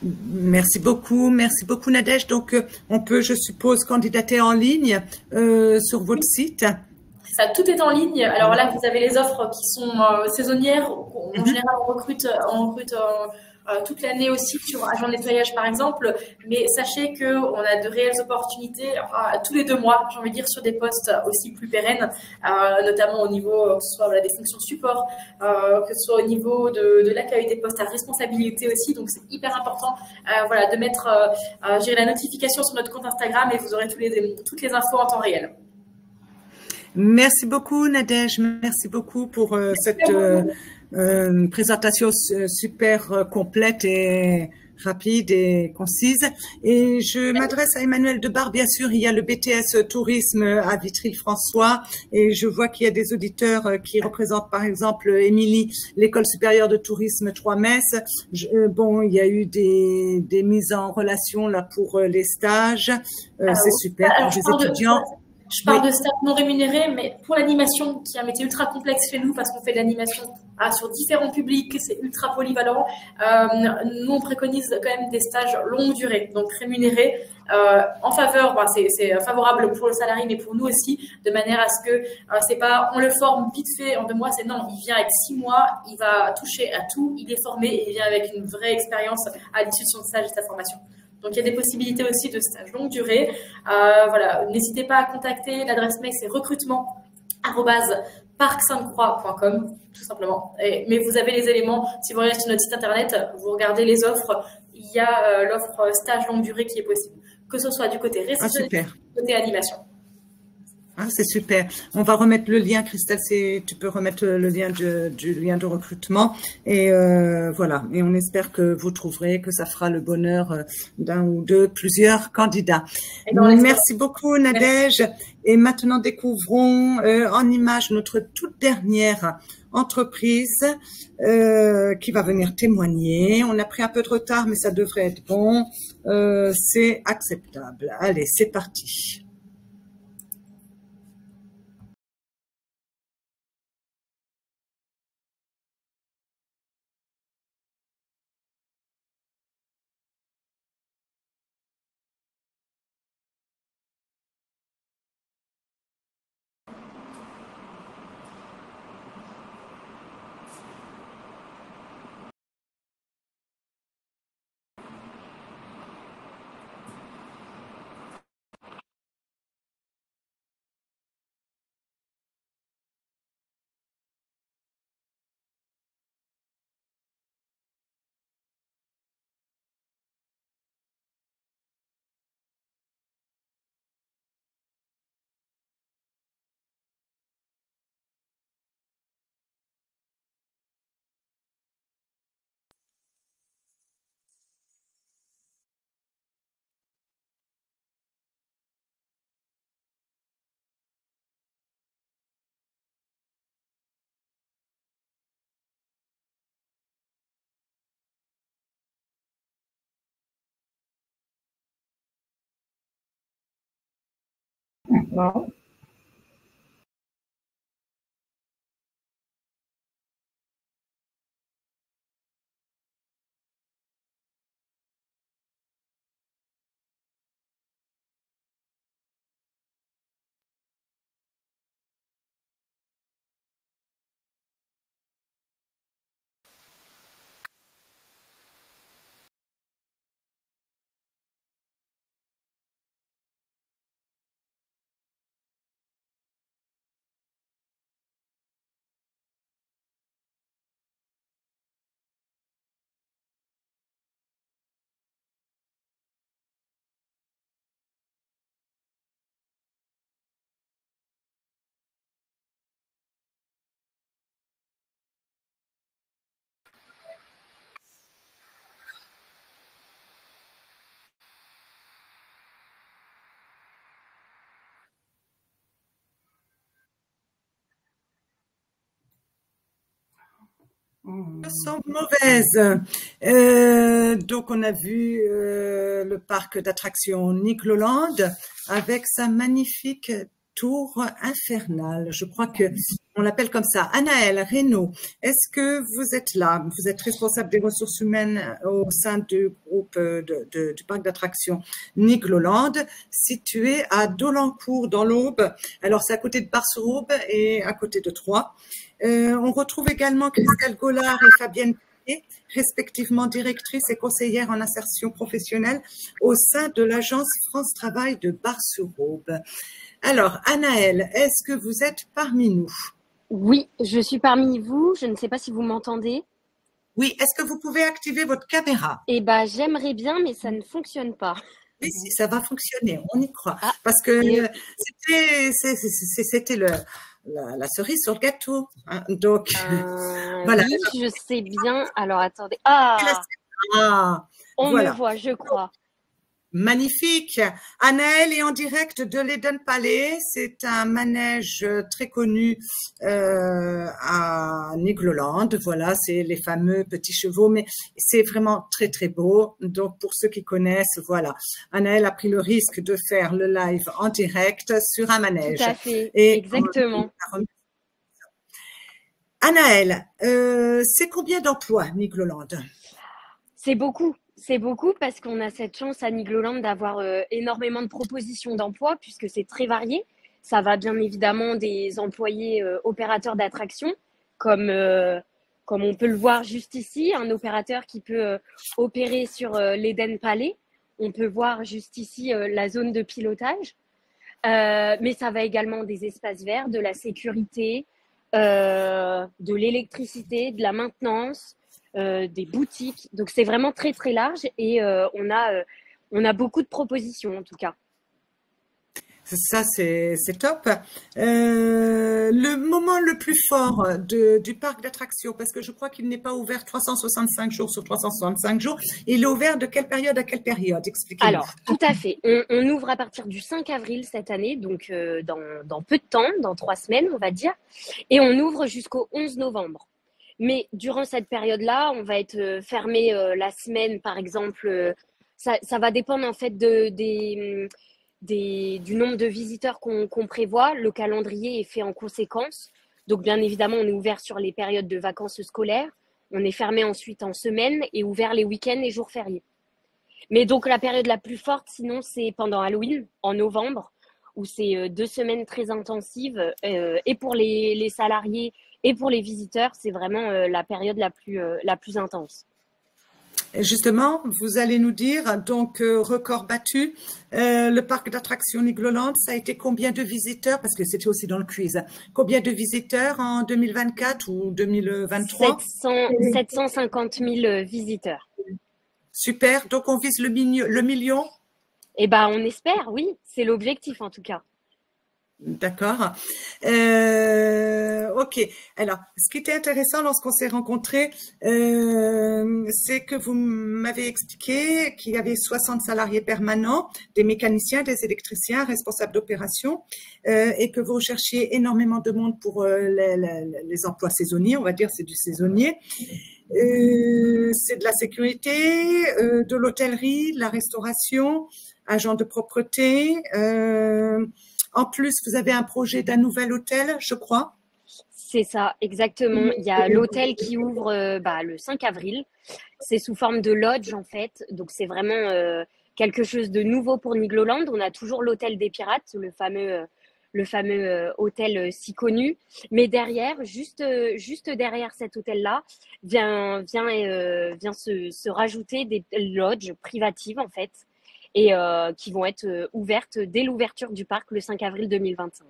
Merci beaucoup Nadège. Donc, on peut, je suppose, candidater en ligne sur votre site. C'est ça, tout est en ligne. Alors là, vous avez les offres qui sont saisonnières. En général, on recrute toute l'année aussi sur agent de nettoyage, par exemple. Mais sachez qu'on a de réelles opportunités tous les 2 mois, j'ai envie de dire, sur des postes aussi plus pérennes, notamment au niveau, que ce soit des fonctions support, que ce soit au niveau de l'accueil des postes à responsabilité aussi. Donc, c'est hyper important de mettre la notification sur notre compte Instagram et vous aurez toutes les infos en temps réel. Merci beaucoup, Nadège. Merci beaucoup pour cette présentation super complète et rapide et concise. Et je m'adresse à Emmanuel Debar. Bien sûr, il y a le BTS Tourisme à Vitry-François et je vois qu'il y a des auditeurs qui représentent, par exemple, Émilie, l'École supérieure de tourisme 3-Metz. Bon, il y a eu des mises en relation là pour les stages. C'est super pour les étudiants. Je parle de stages non rémunérés, mais pour l'animation, qui est un métier ultra complexe chez nous, parce qu'on fait de l'animation sur différents publics, c'est ultra polyvalent. Nous, on préconise quand même des stages longue durée, donc rémunérés, en faveur, c'est favorable pour le salarié, mais pour nous aussi, de manière à ce que c'est pas, on le forme vite fait en 2 mois, c'est non, il vient avec 6 mois, il va toucher à tout, il est formé et il vient avec une vraie expérience à l'issue de son stage et de sa formation. Donc, il y a des possibilités aussi de stage longue durée. N'hésitez pas à contacter. L'adresse mail, c'est recrutement@parc-sainte-croix.com, tout simplement. Mais vous avez les éléments. Si vous regardez sur notre site internet, vous regardez les offres. Il y a l'offre stage longue durée qui est possible, que ce soit du côté réception, du côté animation. Ah, c'est super. On va remettre le lien, Christelle, tu peux remettre le lien du lien de recrutement. Et voilà. Et on espère que vous trouverez que ça fera le bonheur d'un ou de plusieurs candidats. Merci beaucoup, Nadège. Et maintenant, découvrons en image notre toute dernière entreprise qui va venir témoigner. On a pris un peu de retard, mais ça devrait être bon. C'est acceptable. Allez, c'est parti. Non. Sont mauvaises. Donc, on a vu le parc d'attractions Nick Lolland avec sa magnifique tour infernale. Je crois que on l'appelle comme ça. Anaëlle Reynaud, est-ce que vous êtes là? Vous êtes responsable des ressources humaines au sein du groupe du parc d'attractions Nigloland, situé à Dolencourt dans l'Aube. Alors, c'est à côté de Bar-sur-Aube et à côté de Troyes. On retrouve également Christelle Gollard et Fabienne Piquet, respectivement directrice et conseillère en insertion professionnelle au sein de l'agence France Travail de Bar-sur-Aube. Alors, Anaëlle, est-ce que vous êtes parmi nous? Oui, je suis parmi vous. Je ne sais pas si vous m'entendez. Oui, est-ce que vous pouvez activer votre caméra? Eh ben, j'aimerais bien, mais ça ne fonctionne pas. Oui, si, ça va fonctionner, on y croit. Parce que c'était la cerise sur le gâteau. Hein. Donc, voilà. Oui, je sais bien. Alors, attendez. On voilà. me voit, je crois. Magnifique. Anaëlle est en direct de l'Eden Palais. C'est un manège très connu à Nigloland. Voilà, c'est les fameux petits chevaux, mais c'est vraiment très très beau. Donc pour ceux qui connaissent, voilà, Anaëlle a pris le risque de faire le live en direct sur un manège. Tout à fait, exactement. Anaëlle, c'est combien d'emplois Nigloland? C'est beaucoup. C'est beaucoup parce qu'on a cette chance à Nigloland d'avoir énormément de propositions d'emploi puisque c'est très varié. Ça va bien évidemment des employés opérateurs d'attraction comme on peut le voir juste ici, un opérateur qui peut opérer sur l'Eden Palais. On peut voir juste ici la zone de pilotage. Mais ça va également des espaces verts, de la sécurité, de l'électricité, de la maintenance. Des boutiques, donc c'est vraiment très très large et on a beaucoup de propositions en tout cas. Ça c'est top. Le moment le plus fort du parc d'attractions, parce que je crois qu'il n'est pas ouvert 365 jours sur 365 jours, il est ouvert de quelle période à quelle période? Expliquez-moi. Alors tout à fait, on ouvre à partir du 5 avril cette année, donc dans peu de temps, dans 3 semaines on va dire, et on ouvre jusqu'au 11 novembre. Mais durant cette période-là, on va être fermé la semaine, par exemple. Ça va dépendre en fait du nombre de visiteurs qu'on prévoit. Le calendrier est fait en conséquence. Donc, bien évidemment, on est ouvert sur les périodes de vacances scolaires. On est fermé ensuite en semaine et ouvert les week-ends et jours fériés. Mais donc, la période la plus forte, sinon, c'est pendant Halloween, en novembre, où c'est 2 semaines très intensives et pour les salariés et pour les visiteurs, c'est vraiment la période la plus intense. Et justement, vous allez nous dire, donc record battu, le parc d'attractions Nigloland, ça a été combien de visiteurs? Parce que c'était aussi dans le quiz. Combien de visiteurs en 2024 ou 2023? 750 000 visiteurs. Super, donc on vise le million? Eh ben, on espère, oui, c'est l'objectif en tout cas. D'accord. Ok. Alors, ce qui était intéressant lorsqu'on s'est rencontrés, c'est que vous m'avez expliqué qu'il y avait 60 salariés permanents, des mécaniciens, des électriciens, responsables d'opération, et que vous recherchiez énormément de monde pour les emplois saisonniers. On va dire c'est du saisonnier. C'est de la sécurité, de l'hôtellerie, de la restauration, agents de propreté. En plus, vous avez un projet d'un nouvel hôtel, je crois. C'est ça, exactement. Il y a l'hôtel qui ouvre le 5 avril. C'est sous forme de lodge, en fait. Donc, c'est vraiment quelque chose de nouveau pour Nigloland. On a toujours l'hôtel des pirates, le fameux hôtel si connu. Mais derrière, juste derrière cet hôtel-là, vient se rajouter des lodges privatives, en fait, et qui vont être ouvertes dès l'ouverture du parc le 5 avril 2025.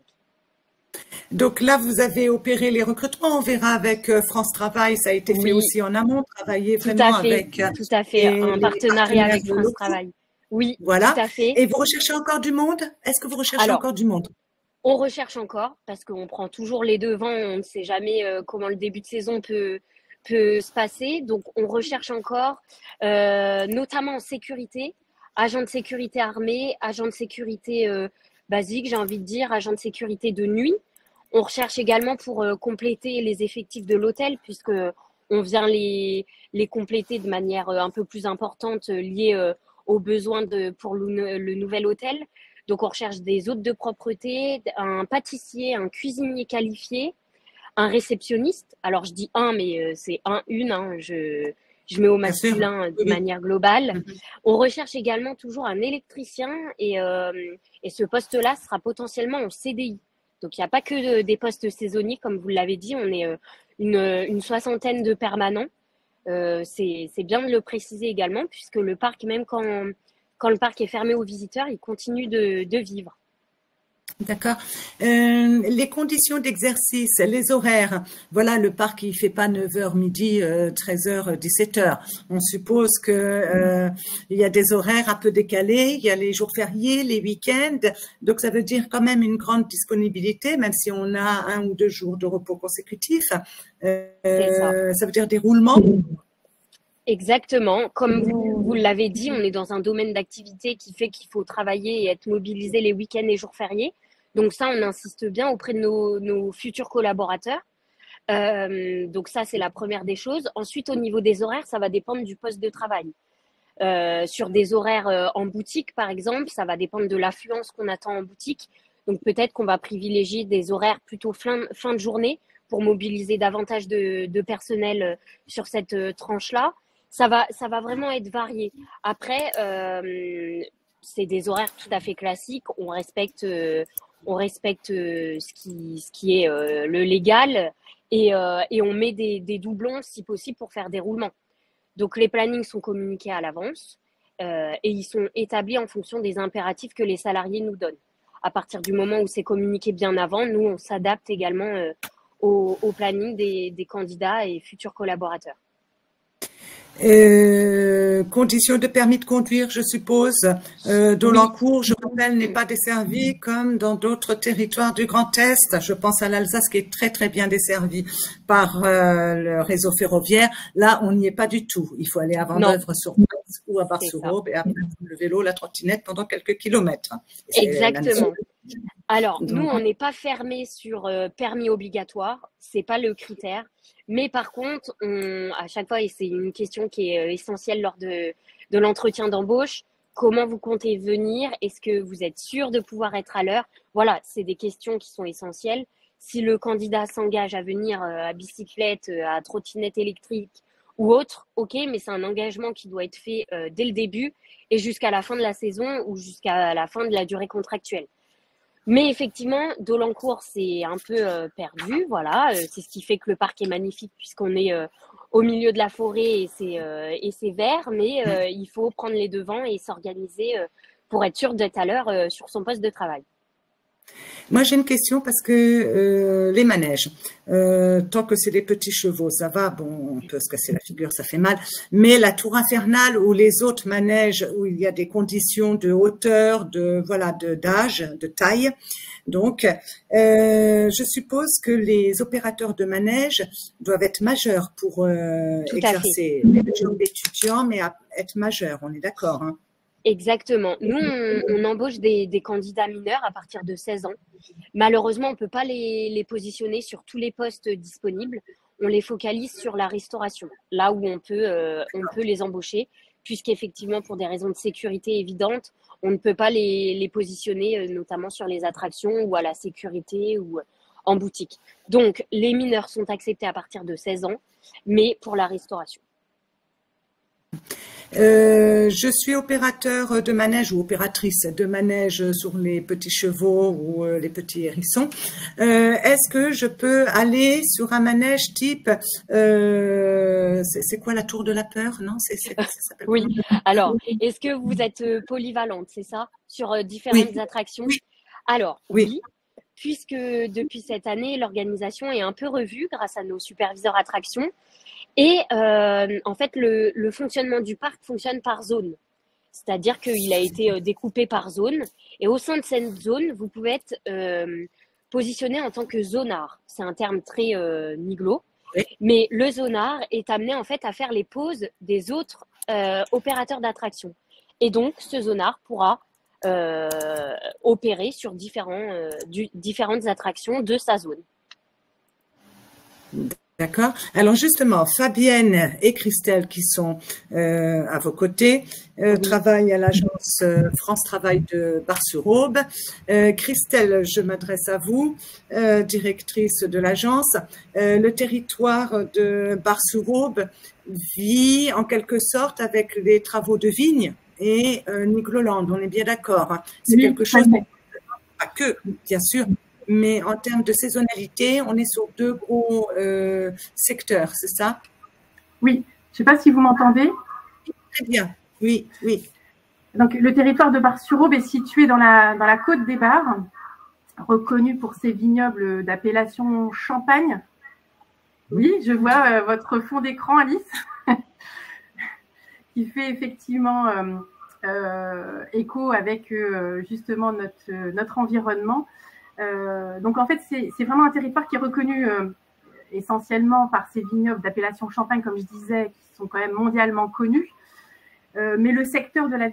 Donc là, vous avez opéré les recrutements. On verra avec France Travail. Ça a été fait aussi en amont, travailler vraiment avec… Tout à fait, un partenariat avec France Travail. Oui, voilà. Tout à fait. Et vous recherchez encore du monde? Est-ce que vous recherchez encore du monde? On recherche encore parce qu'on prend toujours les devants. On ne sait jamais comment le début de saison peut se passer. Donc, on recherche encore, notamment en sécurité. Agent de sécurité armé, agent de sécurité basique, j'ai envie de dire, agent de sécurité de nuit. On recherche également pour compléter les effectifs de l'hôtel, puisqu'on vient les compléter de manière un peu plus importante liée aux besoins pour le nouvel hôtel. Donc, on recherche des hôtes de propreté, un pâtissier, un cuisinier qualifié, un réceptionniste. Alors, je dis un, mais c'est une. Hein, je mets au masculin de manière globale. On recherche également toujours un électricien et ce poste-là sera potentiellement en CDI. Donc, il n'y a pas que des postes saisonniers, comme vous l'avez dit. On est une soixantaine de permanents. C'est bien de le préciser également, puisque le parc, même quand le parc est fermé aux visiteurs, il continue de vivre. D'accord. Les conditions d'exercice, les horaires. Voilà, le parc, il fait pas 9h midi, 13h, 17h. On suppose que il y a des horaires un peu décalés, il y a les jours fériés, les week-ends. Donc, ça veut dire quand même une grande disponibilité, même si on a 1 ou 2 jours de repos consécutifs. Ça veut dire des roulements. Exactement. Comme vous l'avez dit, on est dans un domaine d'activité qui fait qu'il faut travailler et être mobilisé les week-ends et jours fériés. Donc ça, on insiste bien auprès de nos futurs collaborateurs. Donc ça, c'est la première des choses. Ensuite, au niveau des horaires, ça va dépendre du poste de travail. Sur des horaires en boutique, par exemple, ça va dépendre de l'affluence qu'on attend en boutique. Donc peut-être qu'on va privilégier des horaires plutôt fin de journée pour mobiliser davantage de personnel sur cette tranche-là. Ça va vraiment être varié. Après, c'est des horaires tout à fait classiques. On respecte ce qui est le légal et on met des doublons si possible pour faire des roulements. Donc les plannings sont communiqués à l'avance et ils sont établis en fonction des impératifs que les salariés nous donnent. À partir du moment où c'est communiqué bien avant, nous on s'adapte également au planning des candidats et futurs collaborateurs. Conditions de permis de conduire, je suppose. Dolencourt, je rappelle, n'est pas desservi comme dans d'autres territoires du Grand Est. Je pense à l'Alsace qui est très très bien desservi par le réseau ferroviaire. Là, on n'y est pas du tout. Il faut aller à Vendeuvre sur place ou à Bar-sur-Aube et après le vélo, la trottinette pendant quelques kilomètres. Exactement. Alors, nous, on n'est pas fermé sur permis obligatoire, c'est pas le critère. Mais par contre, à chaque fois, et c'est une question qui est essentielle lors de l'entretien d'embauche, comment vous comptez venir? Est-ce que vous êtes sûr de pouvoir être à l'heure? Voilà, c'est des questions qui sont essentielles. Si le candidat s'engage à venir à bicyclette, à trottinette électrique ou autre, ok, mais c'est un engagement qui doit être fait dès le début et jusqu'à la fin de la saison ou jusqu'à la fin de la durée contractuelle. Mais effectivement, Dolencourt, c'est un peu perdu, voilà. C'est ce qui fait que le parc est magnifique puisqu'on est au milieu de la forêt et c'est vert, mais il faut prendre les devants et s'organiser pour être sûr d'être à l'heure sur son poste de travail. Moi, j'ai une question parce que les manèges, tant que c'est des petits chevaux, ça va, bon, on peut se casser la figure, ça fait mal, mais la tour infernale ou les autres manèges où il y a des conditions de hauteur, d'âge, de taille, donc je suppose que les opérateurs de manèges doivent être majeurs pour exercer le job d'étudiant, mais être majeurs, on est d'accord, hein? Exactement. Nous, on embauche des candidats mineurs à partir de 16 ans. Malheureusement, on ne peut pas les positionner sur tous les postes disponibles. On les focalise sur la restauration, là où on peut les embaucher, puisqu'effectivement, pour des raisons de sécurité évidentes, on ne peut pas les positionner notamment sur les attractions ou à la sécurité ou en boutique. Donc, les mineurs sont acceptés à partir de 16 ans, mais pour la restauration. Je suis opérateur de manège ou opératrice de manège sur les petits chevaux ou les petits hérissons. Est-ce que je peux aller sur un manège type c'est quoi la tour de la peur? Non, ça s'appelle oui. Alors, est-ce que vous êtes polyvalente, c'est ça, sur différentes attractions? Alors, oui. Puisque depuis cette année, l'organisation est un peu revue grâce à nos superviseurs attractions. Et en fait, le fonctionnement du parc fonctionne par zone. C'est-à-dire qu'il a été découpé par zone. Et au sein de cette zone, vous pouvez être positionné en tant que zonard. C'est un terme très niglo. Oui. Mais le zonard est amené en fait à faire les pauses des autres opérateurs d'attraction. Et donc, ce zonard pourra opérer sur différentes attractions de sa zone. D'accord. Alors justement, Fabienne et Christelle qui sont à vos côtés travaillent à l'agence France Travail de Bar-sur-Aube. Christelle, je m'adresse à vous, directrice de l'agence. Le territoire de Bar-sur-Aube vit en quelque sorte avec les travaux de vignes et Nigloland, on est bien d'accord. Hein. C'est quelque chose, pas que, bien sûr, mais en termes de saisonnalité, on est sur deux gros secteurs, c'est ça? Oui, je ne sais pas si vous m'entendez. Très bien, oui, oui. Donc, le territoire de Bar-sur-Aube est situé dans la côte des Bars, reconnu pour ses vignobles d'appellation Champagne. Oui, je vois votre fond d'écran, Alice, qui fait effectivement écho avec justement notre environnement. Donc en fait, c'est vraiment un territoire qui est reconnu essentiellement par ces vignobles d'appellation Champagne, comme je disais, qui sont quand même mondialement connus. Mais le secteur de la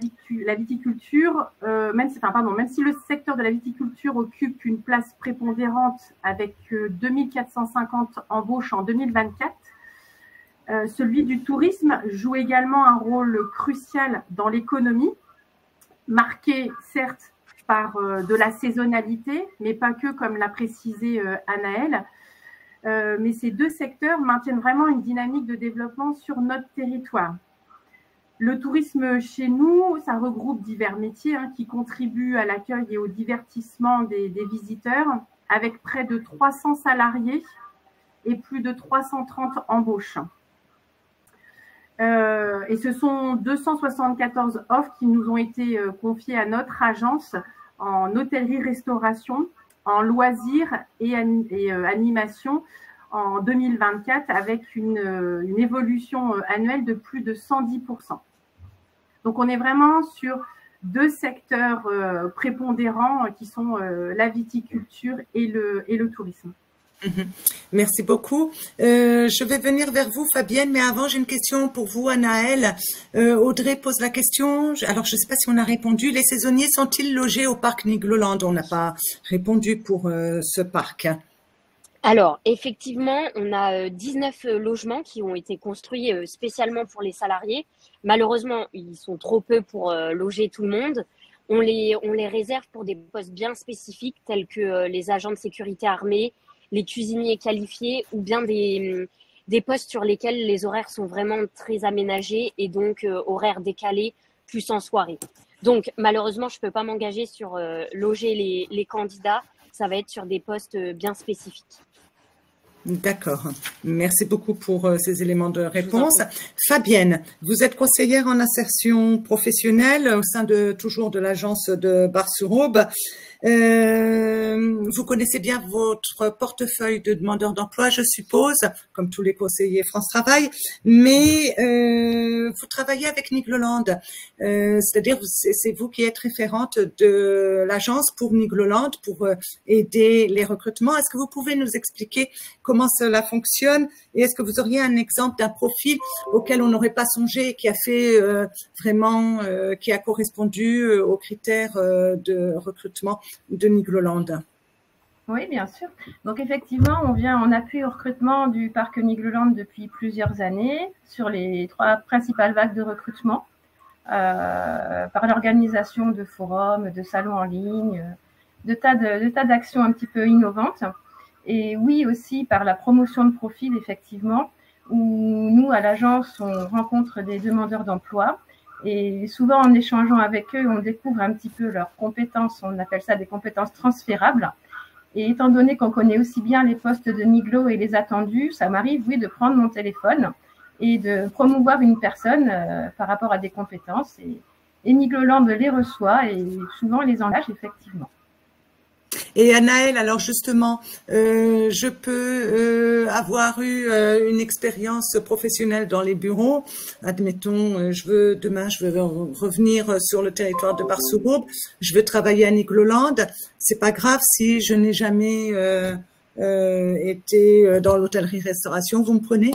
viticulture, même si le secteur de la viticulture occupe une place prépondérante avec 2450 embauches en 2024, celui du tourisme joue également un rôle crucial dans l'économie, marqué certes par de la saisonnalité, mais pas que, comme l'a précisé Anaëlle. Mais ces deux secteurs maintiennent vraiment une dynamique de développement sur notre territoire. Le tourisme chez nous, ça regroupe divers métiers qui contribuent à l'accueil et au divertissement des visiteurs, avec près de 300 salariés et plus de 330 embauches. Et ce sont 274 offres qui nous ont été confiées à notre agence en hôtellerie-restauration, en loisirs et animation en 2024 avec une évolution annuelle de plus de 110%. Donc, on est vraiment sur deux secteurs prépondérants qui sont la viticulture et le tourisme. Merci beaucoup. Je vais venir vers vous, Fabienne, mais avant, j'ai une question pour vous, Anaëlle. Audrey pose la question. Alors, je ne sais pas si on a répondu. Les saisonniers sont-ils logés au parc Nigloland? On n'a pas répondu pour ce parc. Alors, effectivement, on a 19 logements qui ont été construits spécialement pour les salariés. Malheureusement, ils sont trop peu pour loger tout le monde. On les réserve pour des postes bien spécifiques tels que les agents de sécurité armés, les cuisiniers qualifiés ou bien des postes sur lesquels les horaires sont vraiment très aménagés et donc horaires décalés plus en soirée. Donc, malheureusement, je ne peux pas m'engager sur loger les candidats. Ça va être sur des postes bien spécifiques. D'accord. Merci beaucoup pour ces éléments de réponse. Fabienne, vous êtes conseillère en insertion professionnelle au sein toujours de l'agence de Bar-sur-Aube. Vous connaissez bien votre portefeuille de demandeurs d'emploi, je suppose, comme tous les conseillers France Travail, mais vous travaillez avec Nigloland, c'est-à-dire c'est vous qui êtes référente de l'agence pour Nigloland pour aider les recrutements. Est-ce que vous pouvez nous expliquer comment cela fonctionne et est-ce que vous auriez un exemple d'un profil auquel on n'aurait pas songé et qui a fait vraiment, qui a correspondu aux critères de recrutement de Nigloland? Oui, bien sûr. Donc effectivement, on vient en appui au recrutement du parc Nigloland depuis plusieurs années sur les 3 principales vagues de recrutement par l'organisation de forums, de salons en ligne, de tas d'actions un petit peu innovantes. Et oui, aussi par la promotion de profils, effectivement, où nous, à l'agence, on rencontre des demandeurs d'emploi. Et souvent, en échangeant avec eux, on découvre un petit peu leurs compétences. On appelle ça des compétences transférables. Et étant donné qu'on connaît aussi bien les postes de Niglo et les attendus, ça m'arrive, oui, de prendre mon téléphone et de promouvoir une personne par rapport à des compétences. Et Nigloland les reçoit et souvent les engage, effectivement. Et Anaëlle, alors justement, je peux avoir eu une expérience professionnelle dans les bureaux. Admettons, demain, je veux revenir sur le territoire de Bar-sur-Aube. Je veux travailler à Nigloland. C'est pas grave si je n'ai jamais été dans l'hôtellerie-restauration. Vous me prenez?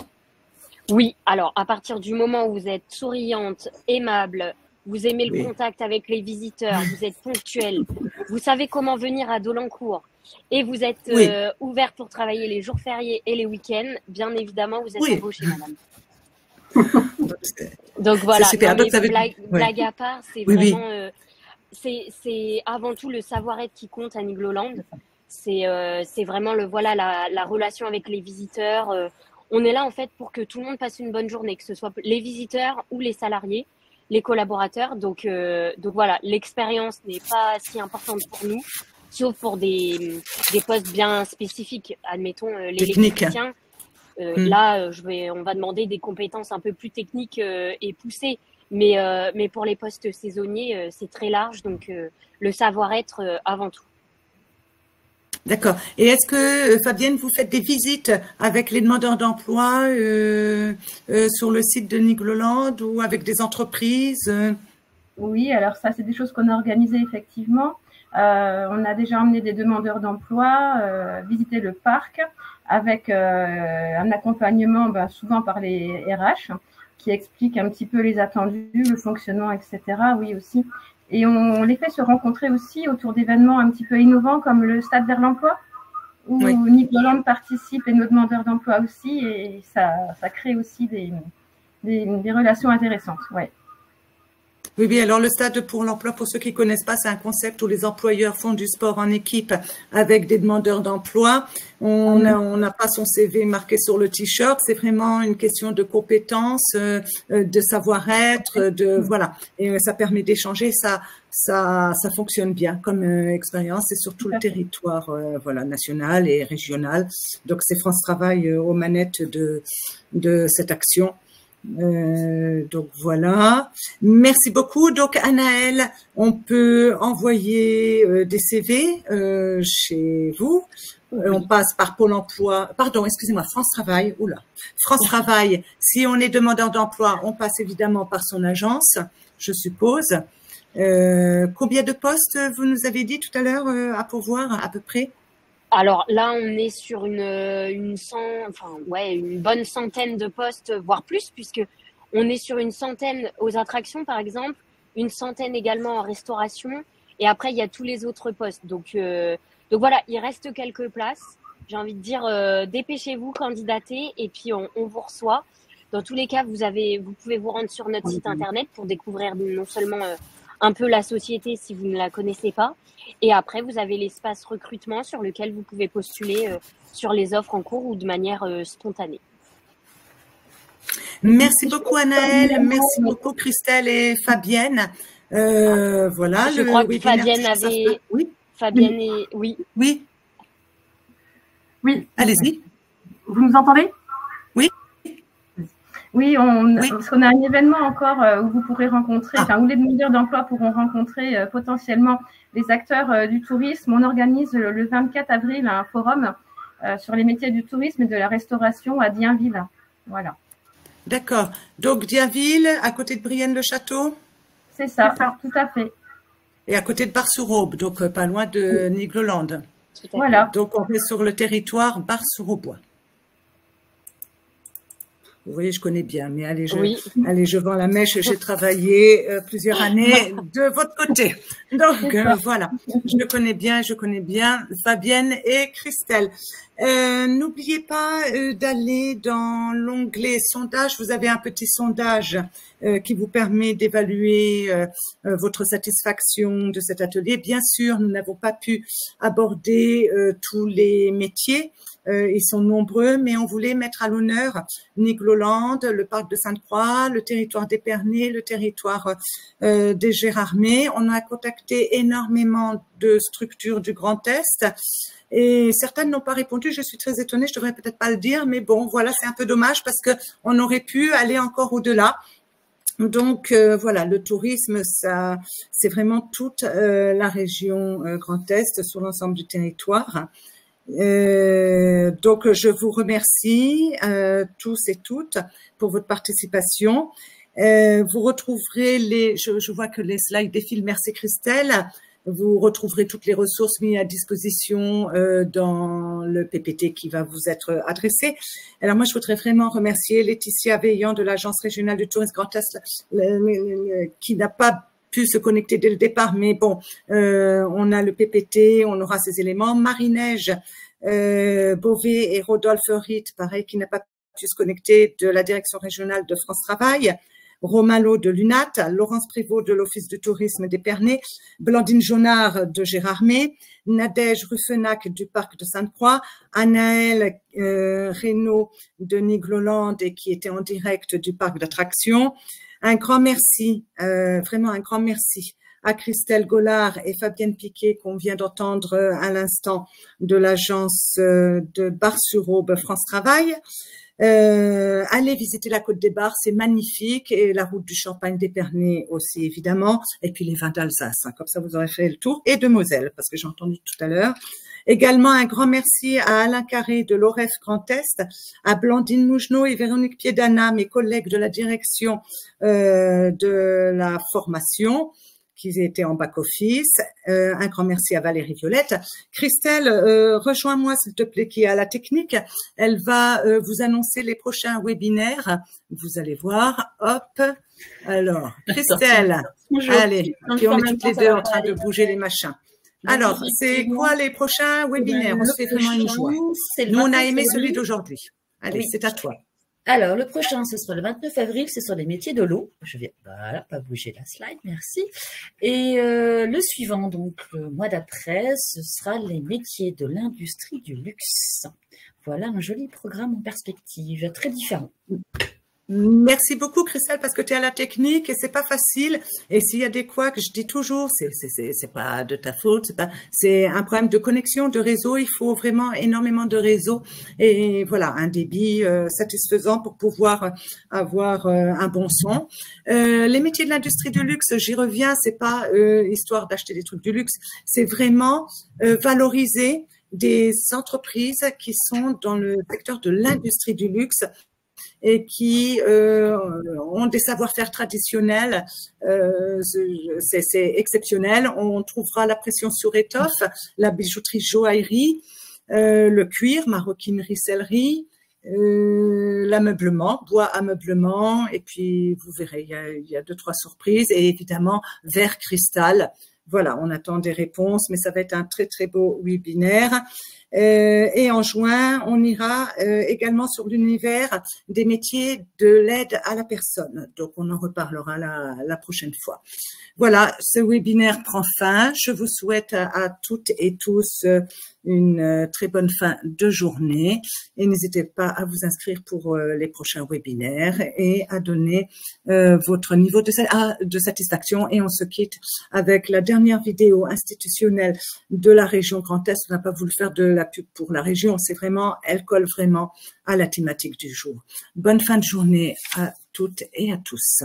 Oui. Alors, à partir du moment où vous êtes souriante, aimable, vous aimez le contact avec les visiteurs, vous êtes ponctuel, vous savez comment venir à Dolencourt, et vous êtes ouverte pour travailler les jours fériés et les week-ends, bien évidemment, vous êtes embauchée, madame. Donc voilà, super. Non, mais blague à part, c'est vraiment, c'est avant tout le savoir-être qui compte à Nigloland. C'est vraiment la relation avec les visiteurs. On est là en fait pour que tout le monde passe une bonne journée, que ce soit les visiteurs ou les salariés, les collaborateurs. Donc voilà, l'expérience n'est pas si importante pour nous, sauf pour des postes bien spécifiques. Admettons l'électricien. Là, on va demander des compétences un peu plus techniques et poussées. Mais pour les postes saisonniers, c'est très large, donc le savoir-être avant tout. D'accord. Et est-ce que, Fabienne, vous faites des visites avec les demandeurs d'emploi sur le site de Nigloland ou avec des entreprises? Oui, alors ça, c'est des choses qu'on a organisées effectivement. On a déjà emmené des demandeurs d'emploi visiter le parc avec un accompagnement souvent par les RH qui expliquent un petit peu les attendus, le fonctionnement, etc. Oui, aussi. Et on les fait se rencontrer aussi autour d'événements un petit peu innovants comme le Stade vers l'emploi, où Nigloland participe et nos demandeurs d'emploi aussi, et ça crée aussi des relations intéressantes. Ouais. Oui, alors le stade pour l'emploi, pour ceux qui connaissent pas, c'est un concept où les employeurs font du sport en équipe avec des demandeurs d'emploi. On n'a pas son CV marqué sur le t-shirt, c'est vraiment une question de compétences, de savoir-être, voilà. Et ça permet d'échanger, ça fonctionne bien comme expérience et sur tout le territoire, national et régional. Donc c'est France Travail aux manettes de cette action. Donc voilà, merci beaucoup. Donc Anaëlle, on peut envoyer des CV chez vous. On passe par Pôle emploi, pardon, excusez-moi, France Travail. Oula, France Travail. Si on est demandeur d'emploi, on passe évidemment par son agence, je suppose. Combien de postes vous nous avez dit tout à l'heure à pourvoir à peu près? Alors là, on est sur une bonne centaine de postes, voire plus, puisque on est sur une centaine aux attractions, par exemple, une centaine également en restauration, et après il y a tous les autres postes. Donc voilà, il reste quelques places. J'ai envie de dire, dépêchez-vous, candidatez, et puis on vous reçoit. Dans tous les cas, vous pouvez vous rendre sur notre site internet pour découvrir non seulement un peu la société si vous ne la connaissez pas. Et après, vous avez l'espace recrutement sur lequel vous pouvez postuler sur les offres en cours ou de manière spontanée. Merci beaucoup Anaëlle, merci beaucoup Christelle et Fabienne. Voilà. Je crois que Fabienne avait... Oui. Fabienne et... Oui. Oui. Oui. Allez-y. Vous nous entendez? Oui. Oui, parce qu'on a un événement encore où vous pourrez rencontrer, où les demandeurs d'emploi pourront rencontrer potentiellement les acteurs du tourisme. On organise le 24 avril un forum sur les métiers du tourisme et de la restauration à Dienville. Voilà. D'accord. Donc Dienville, à côté de Brienne-le-Château? C'est ça, tout à fait. Et à côté de Bar-sur-Aube, donc pas loin de Nigloland. Voilà. Donc on est sur le territoire Bar-sur-Aubois. Vous voyez, je connais bien, mais allez, je vends la mèche. J'ai travaillé plusieurs années de votre côté. Donc, voilà, je connais bien Fabienne et Christelle. N'oubliez pas d'aller dans l'onglet sondage. Vous avez un petit sondage qui vous permet d'évaluer votre satisfaction de cet atelier. Bien sûr, nous n'avons pas pu aborder tous les métiers. Ils sont nombreux, mais on voulait mettre à l'honneur Nigloland, le parc de Sainte-Croix, le territoire d'Épernay, le territoire des Gérardmer. On a contacté énormément de structures du Grand Est et certaines n'ont pas répondu. Je suis très étonnée, je devrais peut-être pas le dire, mais bon, voilà, c'est un peu dommage parce que on aurait pu aller encore au-delà. Donc voilà, le tourisme, ça, c'est vraiment toute la région Grand Est sur l'ensemble du territoire. Donc je vous remercie tous et toutes pour votre participation. Vous retrouverez je vois que les slides défilent. Merci Christelle. Vous retrouverez toutes les ressources mises à disposition dans le PPT qui va vous être adressé. Alors moi, je voudrais vraiment remercier Laetitia Veillant de l'Agence régionale du tourisme Grand Est qui n'a pas pu se connecter dès le départ, mais bon, on a le PPT, on aura ces éléments. Marie-Neige Beauvais et Rodolphe Ritt, pareil, qui n'a pas pu se connecter, de la direction régionale de France Travail. Romain Lot de l'UNAT, Laurence Prévost de l'Office du tourisme d'Épernay, Blandine Jonard de Gérardmer, Nadège Ruffenac du Parc de Sainte-Croix, Anaëlle Reynaud de Nigloland et qui était en direct du parc d'attractions. Un grand merci, vraiment un grand merci à Christelle Gollard et Fabienne Piquet qu'on vient d'entendre à l'instant de l'agence de Bar-sur-Aube France Travail. Allez visiter la Côte des Bars, c'est magnifique, et la route du Champagne d'Épernay aussi évidemment, et puis les vins d'Alsace, hein, comme ça vous aurez fait le tour, et de Moselle, parce que j'ai entendu tout à l'heure. Également un grand merci à Alain Carré de l'OREF Grand Est, à Blandine Mougenot et Véronique Piedana, mes collègues de la direction de la formation, qui étaient en back-office. Un grand merci à Valérie Violette. Christelle, rejoins-moi s'il te plaît, qui est à la technique. Elle va vous annoncer les prochains webinaires. Vous allez voir. Hop. Alors, Christelle, allez. Puis on est toutes les deux en train de bouger les machins. Alors, c'est quoi les prochains webinaires? On se fait vraiment une joie. Nous, on a aimé celui d'aujourd'hui. Allez, c'est à toi. Alors, le prochain, ce sera le 29 avril, c'est sur les métiers de l'eau. Je vais, voilà, pas bouger la slide, merci. Et le suivant, donc le mois d'après, ce sera les métiers de l'industrie du luxe. Voilà un joli programme en perspective, très différent. Merci beaucoup, Christelle, parce que tu es à la technique et c'est pas facile. Et s'il y a des couacs, je dis toujours, c'est pas de ta faute, c'est un problème de connexion, de réseau. Il faut vraiment énormément de réseau et voilà, un débit satisfaisant pour pouvoir avoir un bon son. Les métiers de l'industrie du luxe, j'y reviens, c'est pas histoire d'acheter des trucs du luxe, c'est vraiment valoriser des entreprises qui sont dans le secteur de l'industrie du luxe et qui ont des savoir-faire traditionnels, c'est exceptionnel. On trouvera la pression sur étoffe, la bijouterie joaillerie, le cuir, maroquinerie, sellerie, l'ameublement, bois ameublement, et puis vous verrez, il y a 2-3 surprises, et évidemment verre cristal. Voilà, on attend des réponses, mais ça va être un très très beau webinaire. Et en juin, on ira également sur l'univers des métiers de l'aide à la personne. Donc, on en reparlera la prochaine fois. Voilà, ce webinaire prend fin. Je vous souhaite à toutes et tous une très bonne fin de journée. Et n'hésitez pas à vous inscrire pour les prochains webinaires et à donner votre niveau de satisfaction. Et on se quitte avec la dernière vidéo institutionnelle de la région Grand Est. On n'a pas voulu faire de la pub pour la région. C'est vraiment, elle colle vraiment à la thématique du jour. Bonne fin de journée à toutes et à tous.